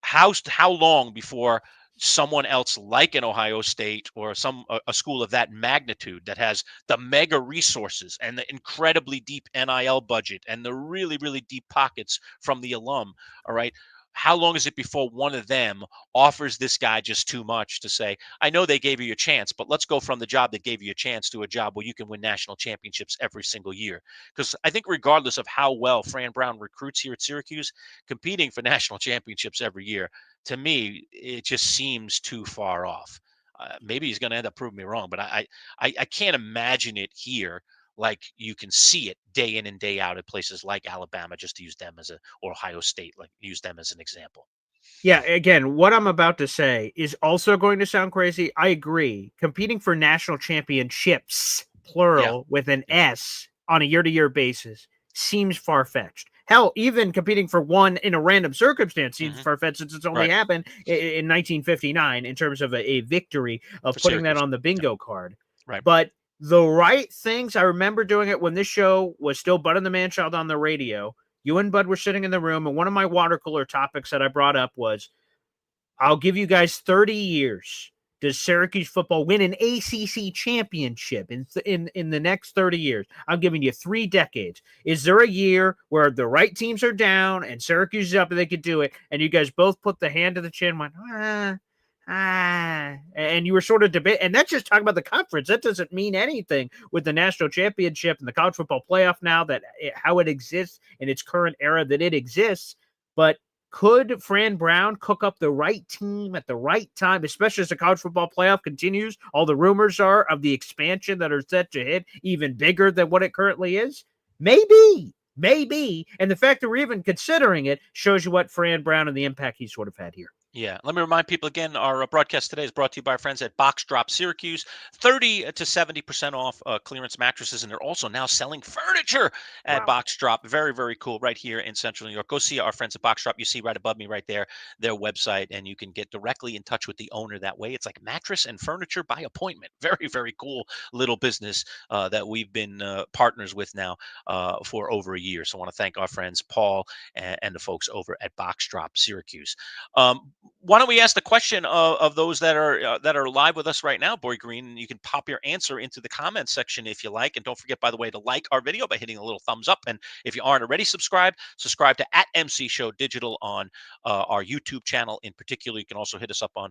how long before someone else like an Ohio State or a school of that magnitude that has the mega resources and the incredibly deep NIL budget and the really, really deep pockets from the alum, all right, how long is it before one of them offers this guy just too much to say, I know they gave you a chance, but let's go from the job that gave you a chance to a job where you can win national championships every single year? Because I think regardless of how well Fran Brown recruits here at Syracuse, competing for national championships every year, to me, it just seems too far off. Maybe he's going to end up proving me wrong, but I can't imagine it here like you can see it day in and day out at places like Alabama, just to use them or Ohio State, like use them as an example. Yeah, again, what I'm about to say is also going to sound crazy. I agree. Competing for national championships, plural, with an S on a year-to-year basis seems far-fetched. Hell, even competing for one in a random circumstance seems far-fetched since it's only happened in 1959 in terms of a victory of For putting Syracuse. that on the bingo card. Right. But the right things, I remember doing it when this show was still Bud and the Manchild on the radio. You and Bud were sitting in the room, and one of my water cooler topics that I brought up was, I'll give you guys 30 years. Does Syracuse football win an ACC championship in the next 30 years? I'm giving you 3 decades. Is there a year where the right teams are down and Syracuse is up and they could do it? And you guys both put the hand to the chin and went, and you were sort of debate, and that's just talking about the conference. That doesn't mean anything with the national championship and the college football playoff now, how it exists in its current era that it exists. But could Fran Brown cook up the right team at the right time, especially as the college football playoff continues? All the rumors are of the expansion that are set to hit even bigger than what it currently is. Maybe. And the fact that we're even considering it shows you what Fran Brown and the impact he sort of had here. Yeah. Let me remind people again, our broadcast today is brought to you by our friends at Box Drop Syracuse. 30 to 70% off clearance mattresses, and they're also now selling furniture at Box Drop. Very, very cool right here in Central New York. Go see our friends at Box Drop. You see right above me right there, their website, and you can get directly in touch with the owner that way. It's like mattress and furniture by appointment. Very, very cool little business that we've been partners with now for over a year. So I want to thank our friends Paul and the folks over at Box Drop Syracuse. Why don't we ask the question of those that are live with us right now, Boy Green? You can pop your answer into the comments section if you like. And don't forget, by the way, to like our video by hitting a little thumbs up. And if you aren't already subscribed, subscribe to @MC Show Digital on our YouTube channel in particular. You can also hit us up on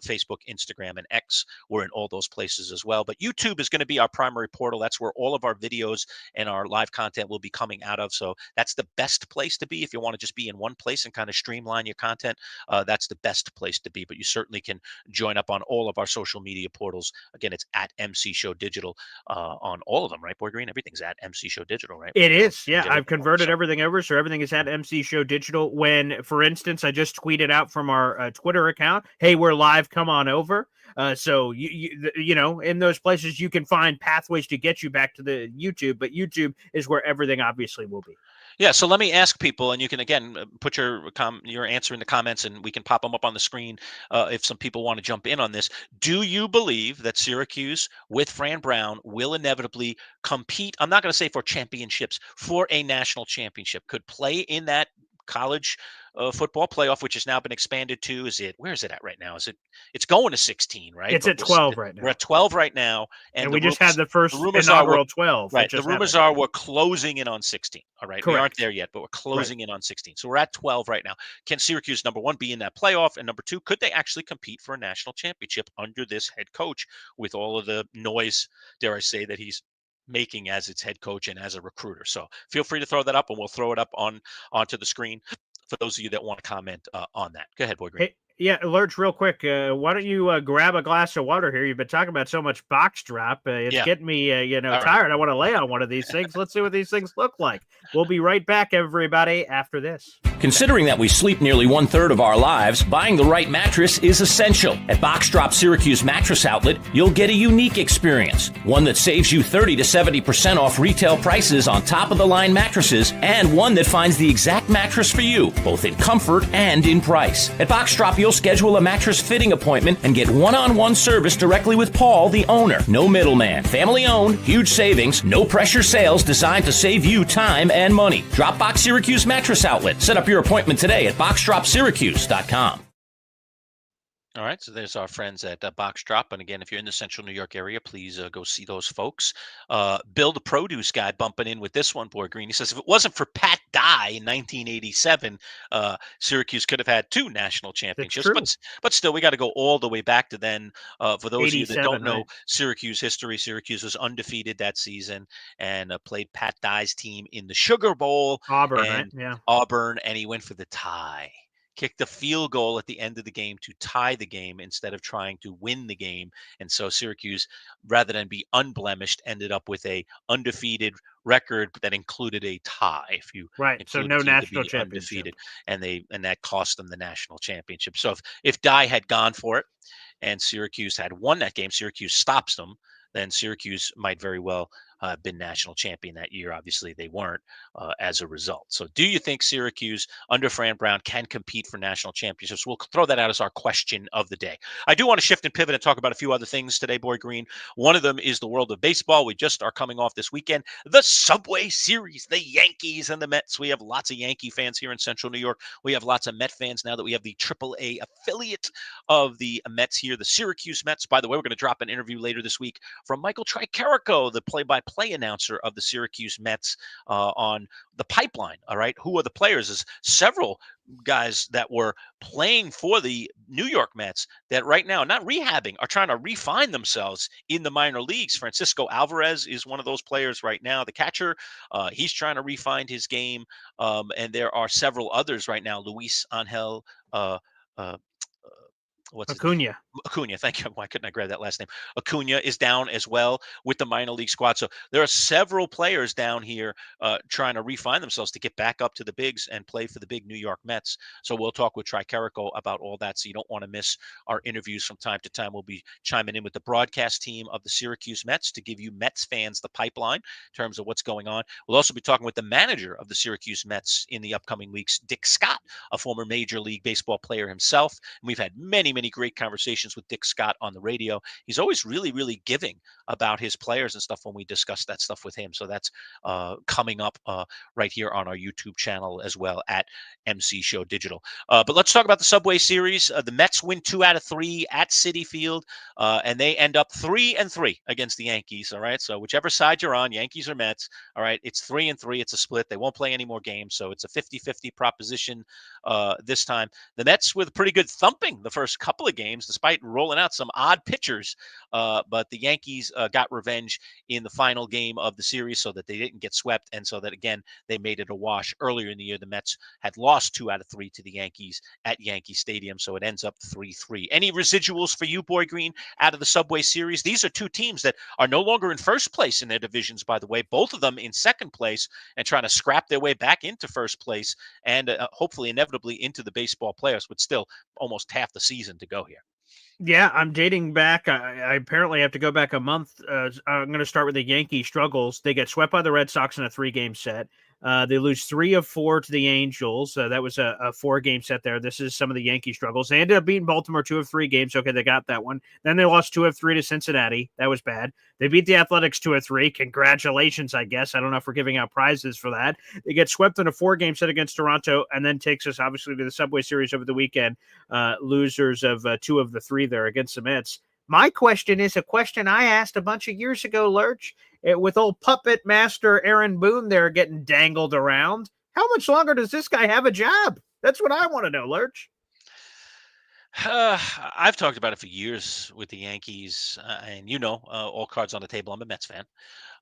Facebook, Instagram, and X. We're in all those places as well. But YouTube is going to be our primary portal. That's where all of our videos and our live content will be coming out of. So that's the best place to be if you want to just be in one place and kind of streamline your content. That's the best place to be, but you certainly can join up on all of our social media portals. Again, it's @MC Show Digital on all of them, right, Boy Green? Everything's @MC Show Digital, right? It is, yeah. I've converted everything over, so everything is @MC Show Digital. When, for instance, I just tweeted out from our Twitter account, hey, we're live, come on over. So you know, in those places you can find pathways to get you back to the YouTube, but YouTube is where everything obviously will be. Yeah, so let me ask people, and you can again put your answer in the comments, and we can pop them up on the screen if some people want to jump in on this. Do you believe that Syracuse with Fran Brown will inevitably compete? I'm not going to say for championships, for a national championship, could play in that college football playoff, which has now been expanded to. Where is it at right now? It's going to 16, right? It's But at 12 right we're now. at 12 right now, And and we just had the first inaugural 12. right. The rumors are we're closing in on 16. All right. We aren't Correct. there yet, but we're closing in on 16. So we're at 12 right now. Can Syracuse, number one, be in that playoff? And number two, could they actually compete for a national championship under this head coach with all of the noise, dare I say, that he's making as its head coach and as a recruiter? So feel free to throw that up, and we'll throw it up onto the screen for those of you that want to comment on that. Go ahead, Boy Green. Hey, yeah, Lerch, real quick, why don't you grab a glass of water here? You've been talking about so much box drop. It's getting me, All tired. right. I want to lay on one of these things. Let's see what these things look like. We'll be right back, everybody, after this. Considering that we sleep nearly 1/3 of our lives, buying the right mattress is essential. At Box Drop Syracuse Mattress Outlet, you'll get a unique experience. One that saves you 30 to 70% off retail prices on top-of-the-line mattresses, and one that finds the exact mattress for you, both in comfort and in price. At Box Drop, you'll schedule a mattress fitting appointment and get one-on-one service directly with Paul, the owner. No middleman. Family-owned, huge savings, no-pressure sales designed to save you time and money. Dropbox Syracuse Mattress Outlet. Set up your appointment today at boxdropsyracuse.com. All right, so there's our friends at Box Drop. And again, if you're in the central New York area, please go see those folks. Bill, the produce guy, bumping in with this one, Boy Green. He says, if it wasn't for Pat Dye in 1987, Syracuse could have had 2 national championships. But still, we got to go all the way back to then. For those of you that don't know Syracuse history, Syracuse was undefeated that season and played Pat Dye's team in the Sugar Bowl. Auburn, and right? Yeah. Auburn, and he went for the tie. Kicked a field goal at the end of the game to tie the game instead of trying to win the game. And so Syracuse, rather than be unblemished, ended up with a undefeated record that included a tie. If you so no national championship, and that cost them the national championship. So if Dye had gone for it and Syracuse had won that game, Syracuse stops them, then Syracuse might very well been national champion that year. Obviously, they weren't as a result. So do you think Syracuse under Fran Brown can compete for national championships? We'll throw that out as our question of the day. I do want to shift and pivot and talk about a few other things today, Boy Green. One of them is the world of baseball. We just are coming off this weekend, the Subway Series, the Yankees and the Mets. We have lots of Yankee fans here in Central New York. We have lots of Met fans now that we have the AAA affiliate of the Mets here, the Syracuse Mets. By the way, we're going to drop an interview later this week from Michael Tricarico, the play-by-play announcer of the Syracuse Mets, on the pipeline. All right, who are the players? There's several guys that were playing for the New York Mets that right now, not rehabbing, are trying to refine themselves in the minor leagues. Francisco Alvarez is one of those players right now, the catcher. He's trying to refine his game, and there are several others right now. Luis Angel what's Acuna. Acuna, thank you. Why couldn't I grab that last name? Acuna is down as well with the minor league squad. So there are several players down here trying to refine themselves to get back up to the bigs and play for the big New York Mets. So we'll talk with Tricarico about all that. So you don't want to miss our interviews from time to time. We'll be chiming in with the broadcast team of the Syracuse Mets to give you Mets fans the pipeline in terms of what's going on. We'll also be talking with the manager of the Syracuse Mets in the upcoming weeks, Dick Scott, a former Major League Baseball player himself. And we've had many great conversations with Dick Scott on the radio. He's always really giving about his players and stuff when we discuss that stuff with him. So that's coming up right here on our YouTube channel as well at MC Show Digital. But let's talk about the Subway Series. The Mets win 2 out of 3 at Citi Field, and they end up 3-3 against the Yankees. All right, so whichever side you're on, Yankees or Mets, all right, it's 3-3. It's a split. They won't play any more games, so it's a 50-50 proposition this time. The Mets with a pretty good thumping the first couple of games, despite rolling out some odd pitchers. But the Yankees got revenge in the final game of the series so that they didn't get swept. And so that, again, they made it a wash. Earlier in the year, the Mets had lost 2 out of 3 to the Yankees at Yankee Stadium. So it ends up 3-3. Any residuals for you, Boy Green, out of the Subway Series? These are 2 teams that are no longer in first place in their divisions, by the way. Both of them in second place and trying to scrap their way back into first place and hopefully inevitably into the baseball playoffs, with still almost half the season to go here. Yeah, I'm dating back. I apparently have to go back a month. I'm going to start with the Yankee struggles. They get swept by the Red Sox in a 3-game set. They lose 3 of 4 to the Angels. That was a 4-game set there. This is some of the Yankee struggles. They ended up beating Baltimore 2 of 3 games. Okay, they got that one. Then they lost 2 of 3 to Cincinnati. That was bad. They beat the Athletics 2 of 3. Congratulations, I guess. I don't know if we're giving out prizes for that. They get swept in a 4-game set against Toronto, and then takes us obviously to the Subway Series over the weekend. Losers of 2 of the 3 there against the Mets. My question is a question I asked a bunch of years ago, Lerch, with old puppet master Aaron Boone there getting dangled around. How much longer does this guy have a job? That's what I want to know, Lerch. I've talked about it for years with the Yankees, and all cards on the table. I'm a Mets fan,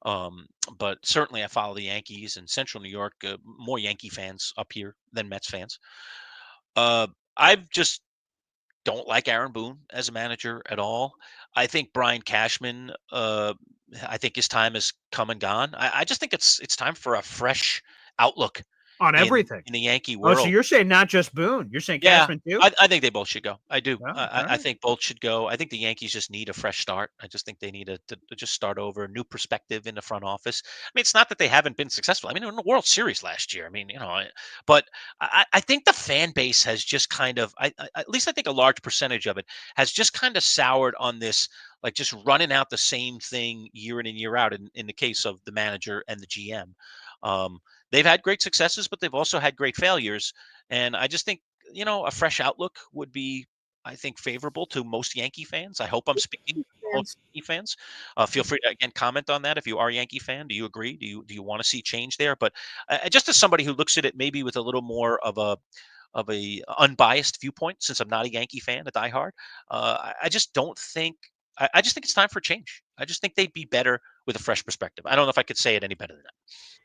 um, but certainly I follow the Yankees in Central New York. More Yankee fans up here than Mets fans. I just don't like Aaron Boone as a manager at all. I think Brian Cashman. I think his time has come and gone. I just think it's time for a fresh outlook On in everything. in the Yankee Oh, so world. you're saying not just Boone. You're saying Yeah, Cashman too? I think they both should go. I do. Oh, all I right. think both should go. I think the Yankees just need a fresh start. I just think they need to just start over, a new perspective in the front office. I mean, it's not that they haven't been successful. I mean, they were in the World Series last year. I mean, but I think the fan base has just kind of, at least I think a large percentage of it has just kind of soured on this, like just running out the same thing year in and year out. In the case of the manager and the GM, um, they've had great successes, but they've also had great failures. And I just think, a fresh outlook would be, I think, favorable to most Yankee fans. I hope I'm speaking for most Fans. Yankee fans. Feel free to again comment on that if you are a Yankee fan. Do you agree? Do you want to see change there? But just as somebody who looks at it maybe with a little more of a unbiased viewpoint, since I'm not a Yankee fan, a diehard, I just don't think. I just think it's time for change. I just think they'd be better with a fresh perspective. I don't know if I could say it any better than that.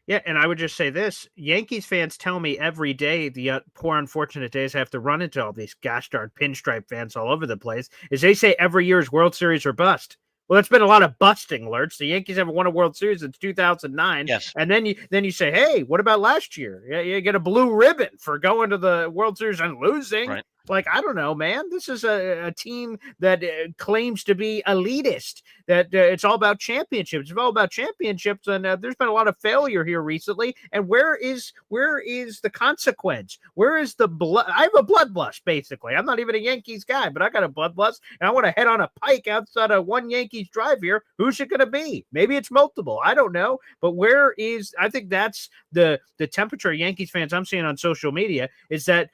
Yeah, and I would just say this: Yankees fans tell me every day the poor unfortunate days I have to run into all these gosh darn pinstripe fans all over the place. Is they say every year is World Series or bust. Well, it's been a lot of busting, Lurch. The Yankees haven't won a World Series since 2009, Yes. and then you say, hey, what about last year? Yeah, you get a blue ribbon for going to the World Series and losing. Right. Like, I don't know, man. This is a team that claims to be elitist, that it's all about championships. It's all about championships, and there's been a lot of failure here recently. And where is the consequence? Where is the blood? I have a bloodlust, basically. I'm not even a Yankees guy, but I got a bloodlust, and I want to head on a pike outside of one Yankees drive here. Who's it going to be? Maybe it's multiple. I don't know. But where is? I think that's the temperature Yankees fans I'm seeing on social media is that,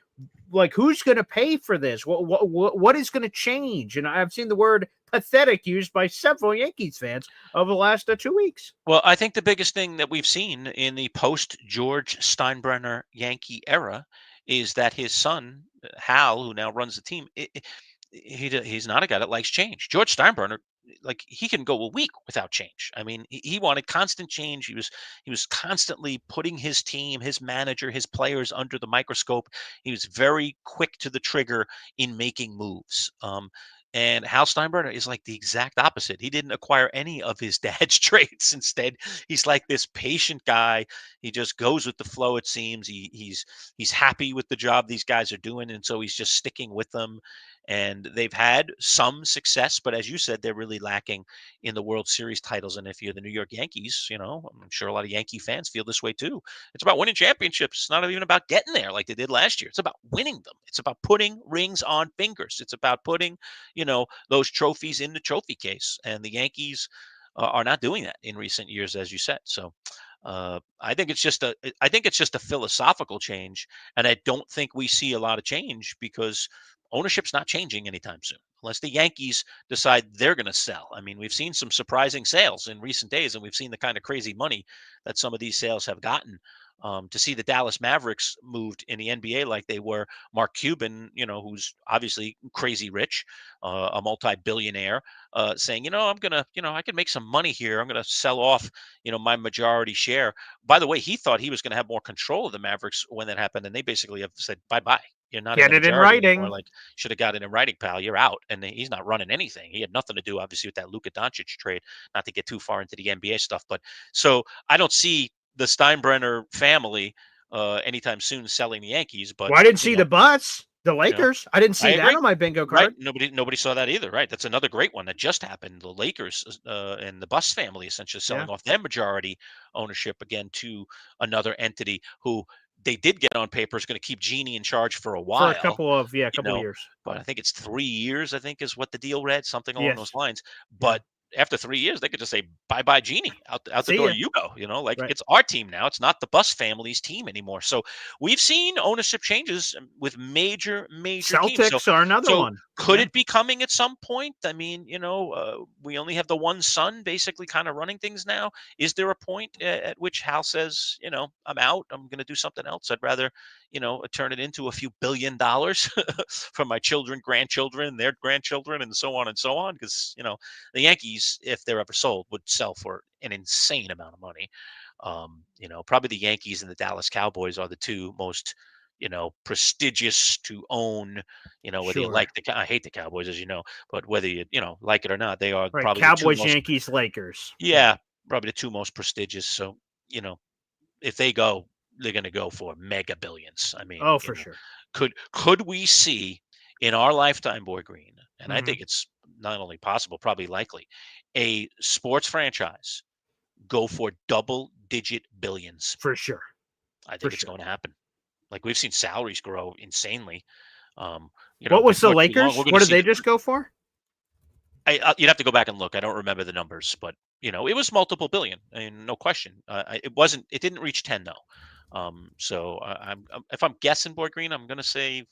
like, who's going to pay for this? What is going to change? And I've seen the word pathetic used by several Yankees fans over the last 2 weeks. Well, I think the biggest thing that we've seen in the post George Steinbrenner Yankee era is that his son Hal, who now runs the team, he's not a guy that likes change. George Steinbrenner, like, he can go a week without change. I mean, he wanted constant change. He was constantly putting his team, his manager, his players under the microscope. He was very quick to the trigger in making moves. And Hal Steinbrenner is like the exact opposite. He didn't acquire any of his dad's traits. Instead, he's like this patient guy. He just goes with the flow. It seems he's happy with the job these guys are doing, and so he's just sticking with them. And they've had some success, but as you said, they're really lacking in the World Series titles. And if you're the New York Yankees, I'm sure a lot of Yankee fans feel this way too. It's about winning championships. It's not even about getting there like they did last year. It's about winning them. It's about putting rings on fingers. It's about putting those trophies in the trophy case. And the Yankees are not doing that in recent years, as you said. So I think it's just a philosophical change, and I don't think we see a lot of change because ownership's not changing anytime soon, unless the Yankees decide they're going to sell. I mean, we've seen some surprising sales in recent days, and we've seen the kind of crazy money that some of these sales have gotten. To see the Dallas Mavericks moved in the NBA like they were, Mark Cuban, who's obviously crazy rich, a multi-billionaire, saying, I can make some money here. I'm going to sell off, my majority share. By the way, he thought he was going to have more control of the Mavericks when that happened, and they basically have said, bye-bye. You're not in Get the it in majority anymore. writing. Like, should have got it in writing, pal. You're out. And he's not running anything. He had nothing to do, obviously, with that Luka Doncic trade. Not to get too far into the NBA stuff, but so I don't see the Steinbrenner family anytime soon selling the Yankees. But Well, I didn't see the bus. The Lakers? I didn't I see that agree. on my bingo Right. card. Nobody saw that either. Right. That's another great one that just happened. The Lakers and the Bus family essentially Yeah. selling off their majority ownership again to another entity who they did get on paper is going to keep Genie in charge for a For a while, couple of you couple know, years. but I think it's 3 years, I think is what the deal read, something along those Yes. lines. Yeah. But after 3 years, they could just say bye bye Genie out the See door. ya. You go, like Right. it's our team now. It's not the Bus family's team anymore. So we've seen ownership changes with major teams. Celtics are another So one. could Yeah. it be coming at some point? I mean, we only have the one son basically kind of running things now. Is there a point at which Hal says, I'm out, I'm going to do something else? I'd rather, turn it into a few $1 billion for my children, grandchildren, their grandchildren, and so on and so on. Because, the Yankees, if they're ever sold, would sell for an insane amount of money. Probably the Yankees and the Dallas Cowboys are the two most, prestigious to own, whether you Sure. like I hate the Cowboys, as you know, but whether you, like it or not, they are Right. probably the two Cowboys, most, Yankees, Lakers. Yeah. yeah, probably the two most prestigious. So, if they go, they're going to go for mega billions. I mean, Oh, for sure. could we see in our lifetime, Boy Green, and I Hmm. think it's not only possible, probably likely, a sports franchise go for double-digit billions? For sure. I For think it's sure. going to happen. Like we've seen salaries grow insanely. Um, What was the before too long, Lakers? we're going What to did see they the. just go for? You'd have to go back and look. I don't remember the numbers, but it was multiple billion. I mean, no question. It wasn't. It didn't reach 10 though. So if I'm guessing, Boy Green, I'm going to say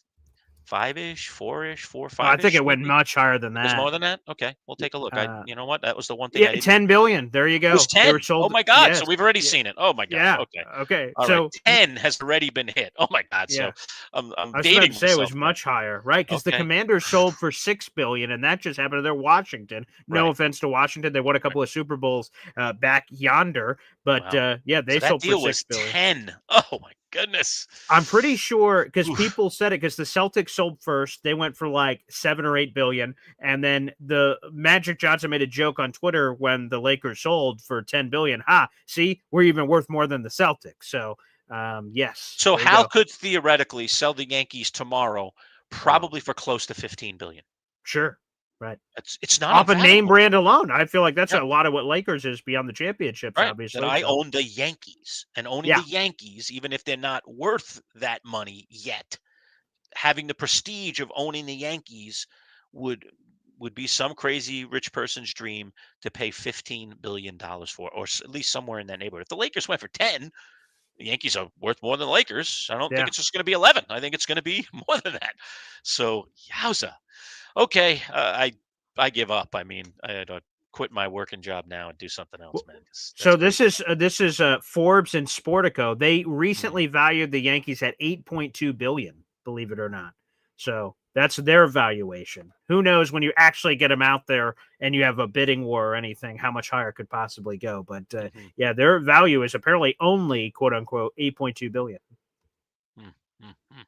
five-ish, four-ish, four, Oh, I think five-ish, it went maybe. much higher than It was that. more than that. Okay, we'll take a look. Uh, You know what? That was the one thing yeah, I didn't. 10 billion. There you It was go. They 10. were Oh sold. my God! So Yes. we've already Yeah. seen it. Oh my God. Yeah. Okay. Okay. All right. So 10 has already been hit. Oh my God. yeah. So I'm I was about dating to say it myself was now. much higher, right? Because the Okay. Commanders sold for $6 billion, and that just happened to their Washington. No Right. offense to Washington, they won a Right. couple of Super Bowls back yonder, but Wow. yeah, So they that sold for deal $6 was billion. 10. Oh my goodness. I'm pretty sure because Oof. people said it because the Celtics sold first. They went for like 7 or 8 billion. And then the Magic Johnson made a joke on Twitter when the Lakers sold for 10 billion. Ha, see, we're even worth more than the Celtics. So yes, So there you Hal go. could theoretically sell the Yankees tomorrow, Wow. probably for close to 15 billion. Sure. Right. It's not Off a name unfathomable. brand alone. I feel like that's Yeah. a lot of what Lakers is beyond the championships, Right. That obviously. I So own the Yankees, and owning the yeah, Yankees, even if they're not worth that money yet, having the prestige of owning the Yankees would be some crazy rich person's dream to pay $15 billion for, or at least somewhere in that neighborhood. If the Lakers went for 10, the Yankees are worth more than the Lakers. I don't think yeah. it's just going to be 11. I think it's going to be more than that. So, yowza. Okay, I give up. I mean, I had to quit my working job now and do something else, man. That's So crazy. this is Forbes and Sportico. They Mhm. recently valued the Yankees at 8.2 billion, believe it or not. So that's their valuation. Who knows when you actually get them out there and you have a bidding war or anything, how much higher it could possibly go. But Mhm. yeah, their value is apparently only quote unquote 8.2 billion. Mm, mm, mm.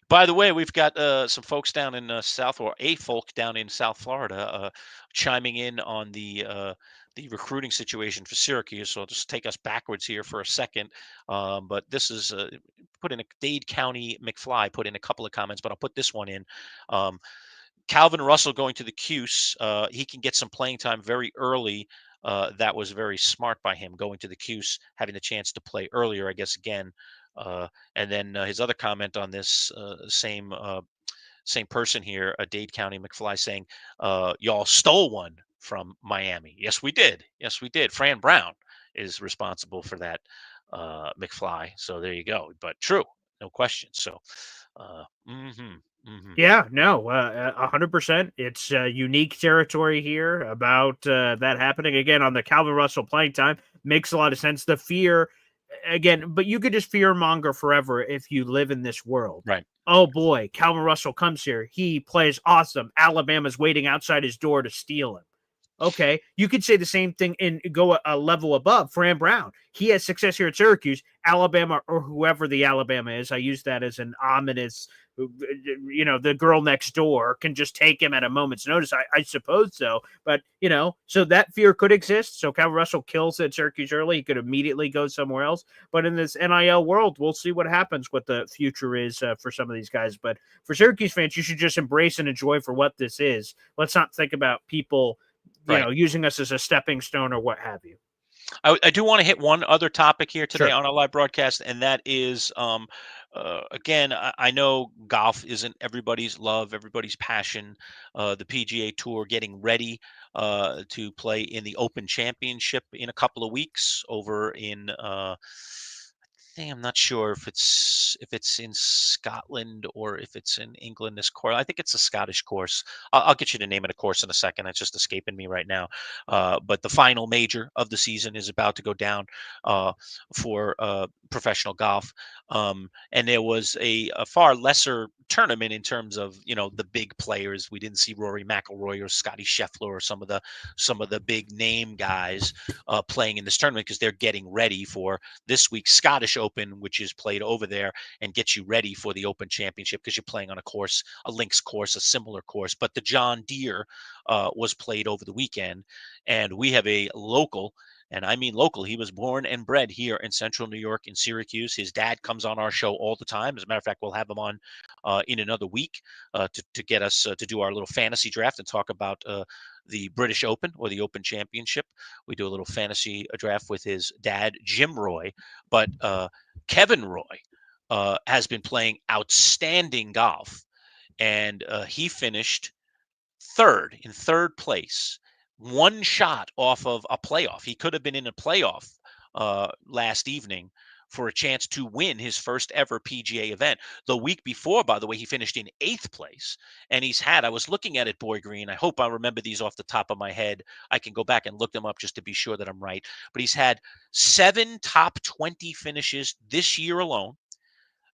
By the way, we've got some folks down in South, or a folk down in South Florida, chiming in on the recruiting situation for Syracuse. So I'll just take us backwards here for a second. But this is put in a Dade County McFly put in a couple of comments, but I'll put this one in. Um, Calvin Russell going to the Cuse. He can get some playing time very early. That was very smart by him going to the Cuse, having the chance to play earlier, I guess, again. And then his other comment on this same person here, Dade County McFly, saying, y'all stole one from Miami. Yes, we did. Yes, we did. Fran Brown is responsible for that, McFly. So there you go. But true, no question. So, uh, mhm, mhm. Yeah, no, 100%. It's unique territory here about that happening again on the Calvin Russell playing time. Makes a lot of sense. The fear, again, but you could just fear monger forever if you live in this world. Right. Oh boy, Calvin Russell comes here. He plays awesome. Alabama's waiting outside his door to steal him. Okay, you could say the same thing and go a level above. Fran Brown, he has success here at Syracuse, Alabama, or whoever the Alabama is. I use that as an ominous, the girl next door can just take him at a moment's notice. I suppose so, but so that fear could exist. So Calvin Russell kills at Syracuse early; he could immediately go somewhere else. But in this NIL world, we'll see what happens, what the future is for some of these guys. But for Syracuse fans, you should just embrace and enjoy for what this is. Let's not think about people using us as a stepping stone or what have you. I do want to hit one other topic here today Sure. on our live broadcast, and that is, again, I know golf isn't everybody's love, everybody's passion. The PGA Tour getting ready to play in the Open Championship in a couple of weeks over in. I'm not sure if it's in Scotland or if it's in England. This course, I think it's a Scottish course. I'll get you the name of the course in a second. It's just escaping me right now. But the final major of the season is about to go down for professional golf. And there was a far lesser tournament in terms of the big players. We didn't see Rory McIlroy or Scotty Scheffler or some of the big name guys playing in this tournament because they're getting ready for this week's Scottish Open, which is played over there and gets you ready for the Open Championship because you're playing on a links course, a similar course. But the John Deere was played over the weekend, and we have a local. And I mean local. He was born and bred here in Central New York in Syracuse. His dad comes on our show all the time. As a matter of fact, we'll have him on in another week to get us to do our little fantasy draft and talk about the British Open or the Open Championship. We do a little fantasy draft with his dad, Jim Roy. But Kevin Roy has been playing outstanding golf, and he finished in third place, one shot off of a playoff. He could have been in a playoff last evening for a chance to win his first ever PGA event. The week before, by the way, he finished in 8th place. And I was looking at it, Boy Green. I hope I remember these off the top of my head. I can go back and look them up just to be sure that I'm right. But he's had 7 top 20 finishes this year alone,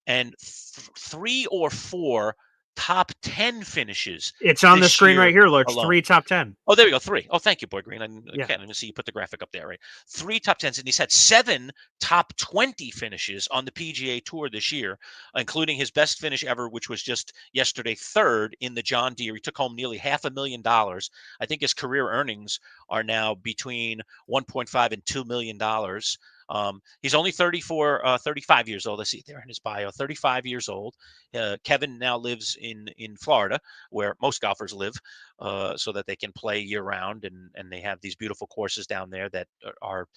and 3 or 4 top 10 finishes. It's on the this screen year right here, Lerch. alone. 3 top 10. Oh, there we go. 3. Oh, thank you, Boy Green. I Yeah. can't even see you put the graphic up there, right? 3 top 10s, and he's had 7 top 20 finishes on the PGA Tour this year, including his best finish ever, which was just yesterday, 3rd in the John Deere. He took home nearly $500,000. I think his career earnings are now between $1.5 and $2 million. He's only 35 years old. I see it there in his bio, 35 years old. Kevin now lives in Florida, where most golfers live, so that they can play year round, and they have these beautiful courses down there that are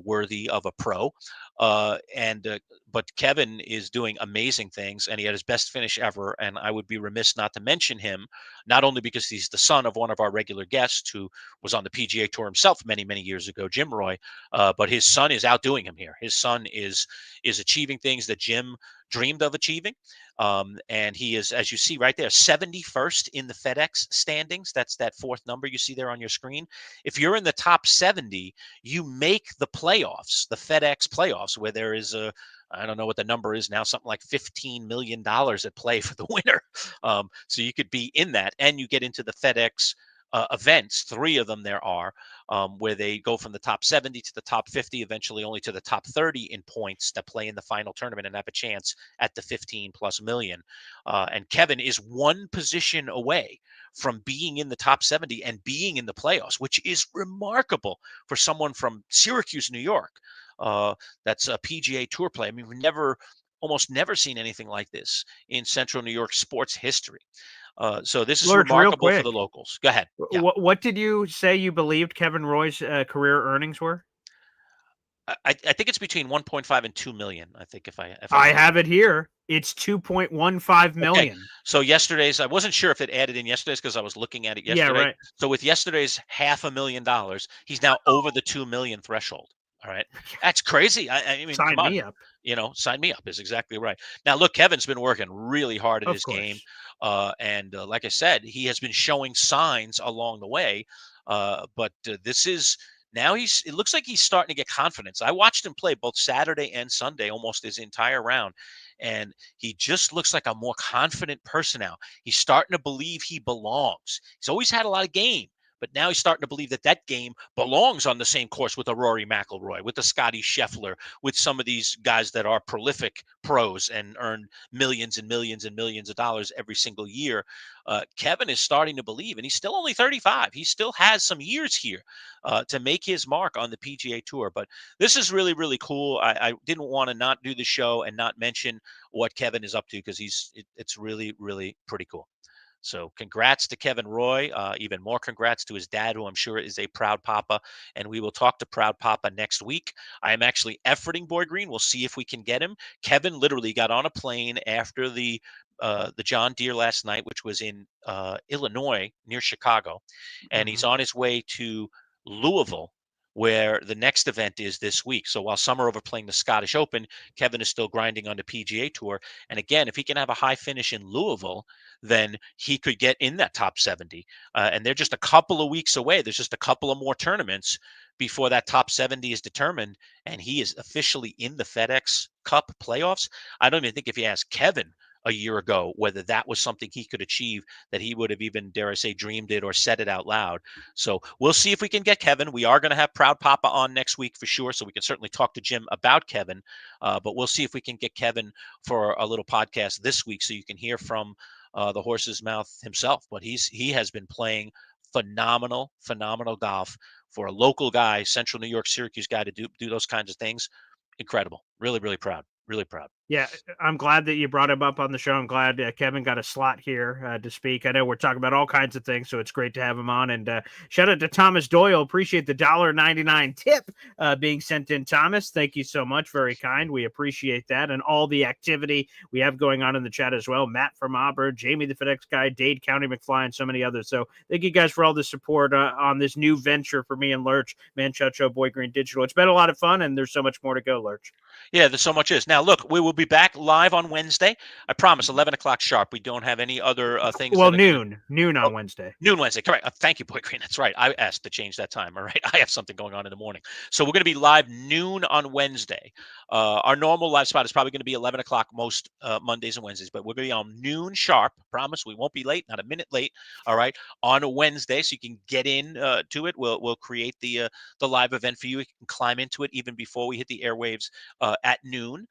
worthy of a pro. But Kevin is doing amazing things, and he had his best finish ever. And I would be remiss not to mention him, not only because he's the son of one of our regular guests who was on the PGA Tour himself many, many years ago, Jim Roy, but his son is outdoing him here. His son is achieving things that Jim dreamed of achieving. And he is, as you see right there, 71st in the FedEx standings. That's that 4th number you see there on your screen. If you're in the top 70, you make the playoffs, the FedEx playoffs, where there is I don't know what the number is now, something like $15 million at play for the winner. So you could be in that, and you get into the FedEx events. 3 of them there are, where they go from the top 70 to the top 50, eventually only to the top 30 in points that play in the final tournament and have a chance at the 15 plus million. And Kevin is 1 position away from being in the top 70 and being in the playoffs, which is remarkable for someone from Syracuse, New York. That's a PGA Tour play. I mean, we've almost never seen anything like this in Central New York sports history. So this is Lerch, remarkable for the locals. Go ahead. Yeah. What did you say you believed Kevin Roy's career earnings were? I think it's between 1.5 and 2 million. I think if I have it here, it's 2.15 million. Okay. So yesterday's, I wasn't sure if it added in yesterday's because I was looking at it yesterday. Yeah, right. So with yesterday's $500,000, he's now over the 2 million threshold. All right. That's crazy. I mean, sign come me on. up. Sign me up is exactly right. Now, look, Kevin's been working really hard at his game. And like I said, he has been showing signs along the way. But this is now it looks like he's starting to get confidence. I watched him play both Saturday and Sunday, almost his entire round. And he just looks like a more confident person now. He's starting to believe he belongs. He's always had a lot of game, But now he's starting to believe that that game belongs on the same course with a Rory McIlroy, with a Scotty Scheffler, with some of these guys that are prolific pros and earn millions and millions and millions of dollars every single year. Kevin is starting to believe, and he's still only 35. He still has some years here to make his mark on the PGA Tour. But this is really, really cool. I didn't want to not do the show and not mention what Kevin is up to, because it's really, really pretty cool. So congrats to Kevin Roy. Even more congrats to his dad, who I'm sure is a proud papa. And we will talk to proud papa next week. I am actually efforting Boy Green. We'll see if we can get him. Kevin literally got on a plane after the John Deere last night, which was in Illinois near Chicago, and he's on his way to Louisville, where the next event is this week. So while some are over playing the Scottish Open, Kevin is still grinding on the PGA Tour. And again, if he can have a high finish in Louisville, then he could get in that top 70. And they're just a couple of weeks away. There's just a couple of more tournaments before that top 70 is determined, and he is officially in the FedEx Cup playoffs. I don't even think if you ask Kevin a year ago whether that was something he could achieve, that he would have even, dare I say, dreamed it or said it out loud. So we'll see if we can get Kevin. We are going to have Proud Papa on next week for sure, so we can certainly talk to Jim about Kevin. But we'll see if we can get Kevin for a little podcast this week, so you can hear from the horse's mouth himself. But he has been playing phenomenal golf for a local guy, Central New York, Syracuse guy, to do those kinds of things. Incredible. Really, really proud. Really proud. Yeah, I'm glad that you brought him up on the show. I'm glad Kevin got a slot here to speak. I know we're talking about all kinds of things, so it's great to have him on. And shout out to Thomas Doyle. Appreciate the $1.99 tip being sent in, Thomas. Thank you so much. Very kind. We appreciate that. And all the activity we have going on in the chat as well. Matt from Auburn, Jamie the FedEx guy, Dade County McFly, and so many others. So thank you guys for all the support on this new venture for me and Lerch, Manchild Show Boy Green Digital. It's been a lot of fun, and there's so much more to go, Lerch. Yeah, there's so much is. Now, look, we will be back live on Wednesday. I promise, 11 o'clock sharp. We don't have any other things. Well, noon on Wednesday. Noon Wednesday, correct. Thank you, Boy Green. That's right. I asked to change that time. All right. I have something going on in the morning. So we're going to be live noon on Wednesday. Our normal live spot is probably going to be 11 o'clock most Mondays and Wednesdays, but we're going to be on noon sharp. Promise, we won't be late, not a minute late. All right. On a Wednesday, so you can get in to it. We'll create the live event for you. You can climb into it even before we hit the airwaves at noon.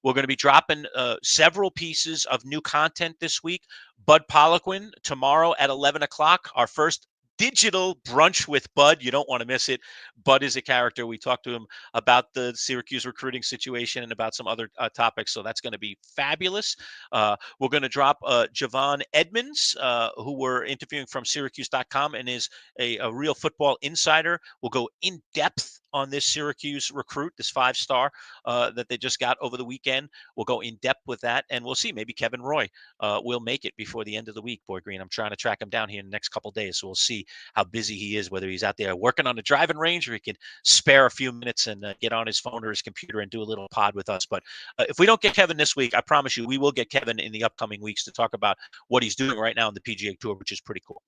We're going to be dropping several pieces of new content this week. Bud Poliquin tomorrow at 11 o'clock, our first digital brunch with Bud. You don't want to miss it. Bud is a character. We talked to him about the Syracuse recruiting situation and about some other topics, so that's going to be fabulous. We're going to drop Javon Edmonds, who we're interviewing from Syracuse.com and is a real football insider. We'll go in depth on this Syracuse recruit, this 5-star that they just got over the weekend. We'll go in depth with that, and we'll see. Maybe Kevin Roy will make it before the end of the week, Boy Green. I'm trying to track him down here in the next couple of days, so we'll see how busy he is, whether he's out there working on the driving range or he can spare a few minutes and get on his phone or his computer and do a little pod with us. But if we don't get Kevin this week, I promise you we will get Kevin in the upcoming weeks to talk about what he's doing right now on the PGA Tour, which is pretty cool.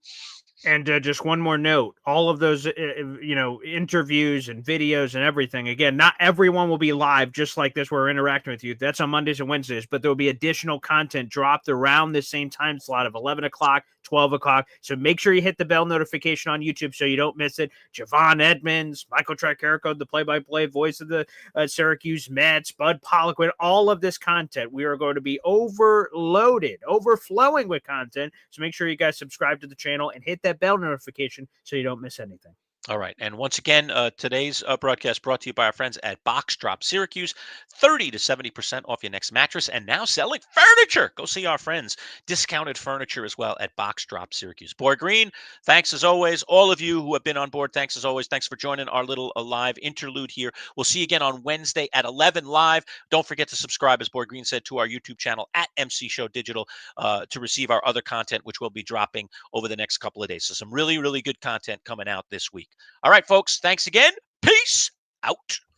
And just one more note, all of those, interviews and videos and everything, again, not everyone will be live just like this where we're interacting with you. That's on Mondays and Wednesdays, but there will be additional content dropped around the same time slot of 11 o'clock, 12 o'clock. So make sure you hit the bell notification on YouTube so you don't miss it. Javon Edmonds, Michael Tricarico, the play-by-play voice of the Syracuse Mets, Bud Poliquin, all of this content. We are going to be overloaded, overflowing with content. So make sure you guys subscribe to the channel and hit that bell notification so you don't miss anything. All right. And once again, today's broadcast brought to you by our friends at Box Drop Syracuse. 30 to 70% off your next mattress, and now selling furniture. Go see our friends. Discounted furniture as well at Box Drop Syracuse. Boy Green, thanks as always. All of you who have been on board, thanks as always. Thanks for joining our little live interlude here. We'll see you again on Wednesday at 11 live. Don't forget to subscribe, as Boy Green said, to our YouTube channel at MC Show Digital to receive our other content, which we'll be dropping over the next couple of days. So some really, really good content coming out this week. All right, folks, thanks again. Peace out.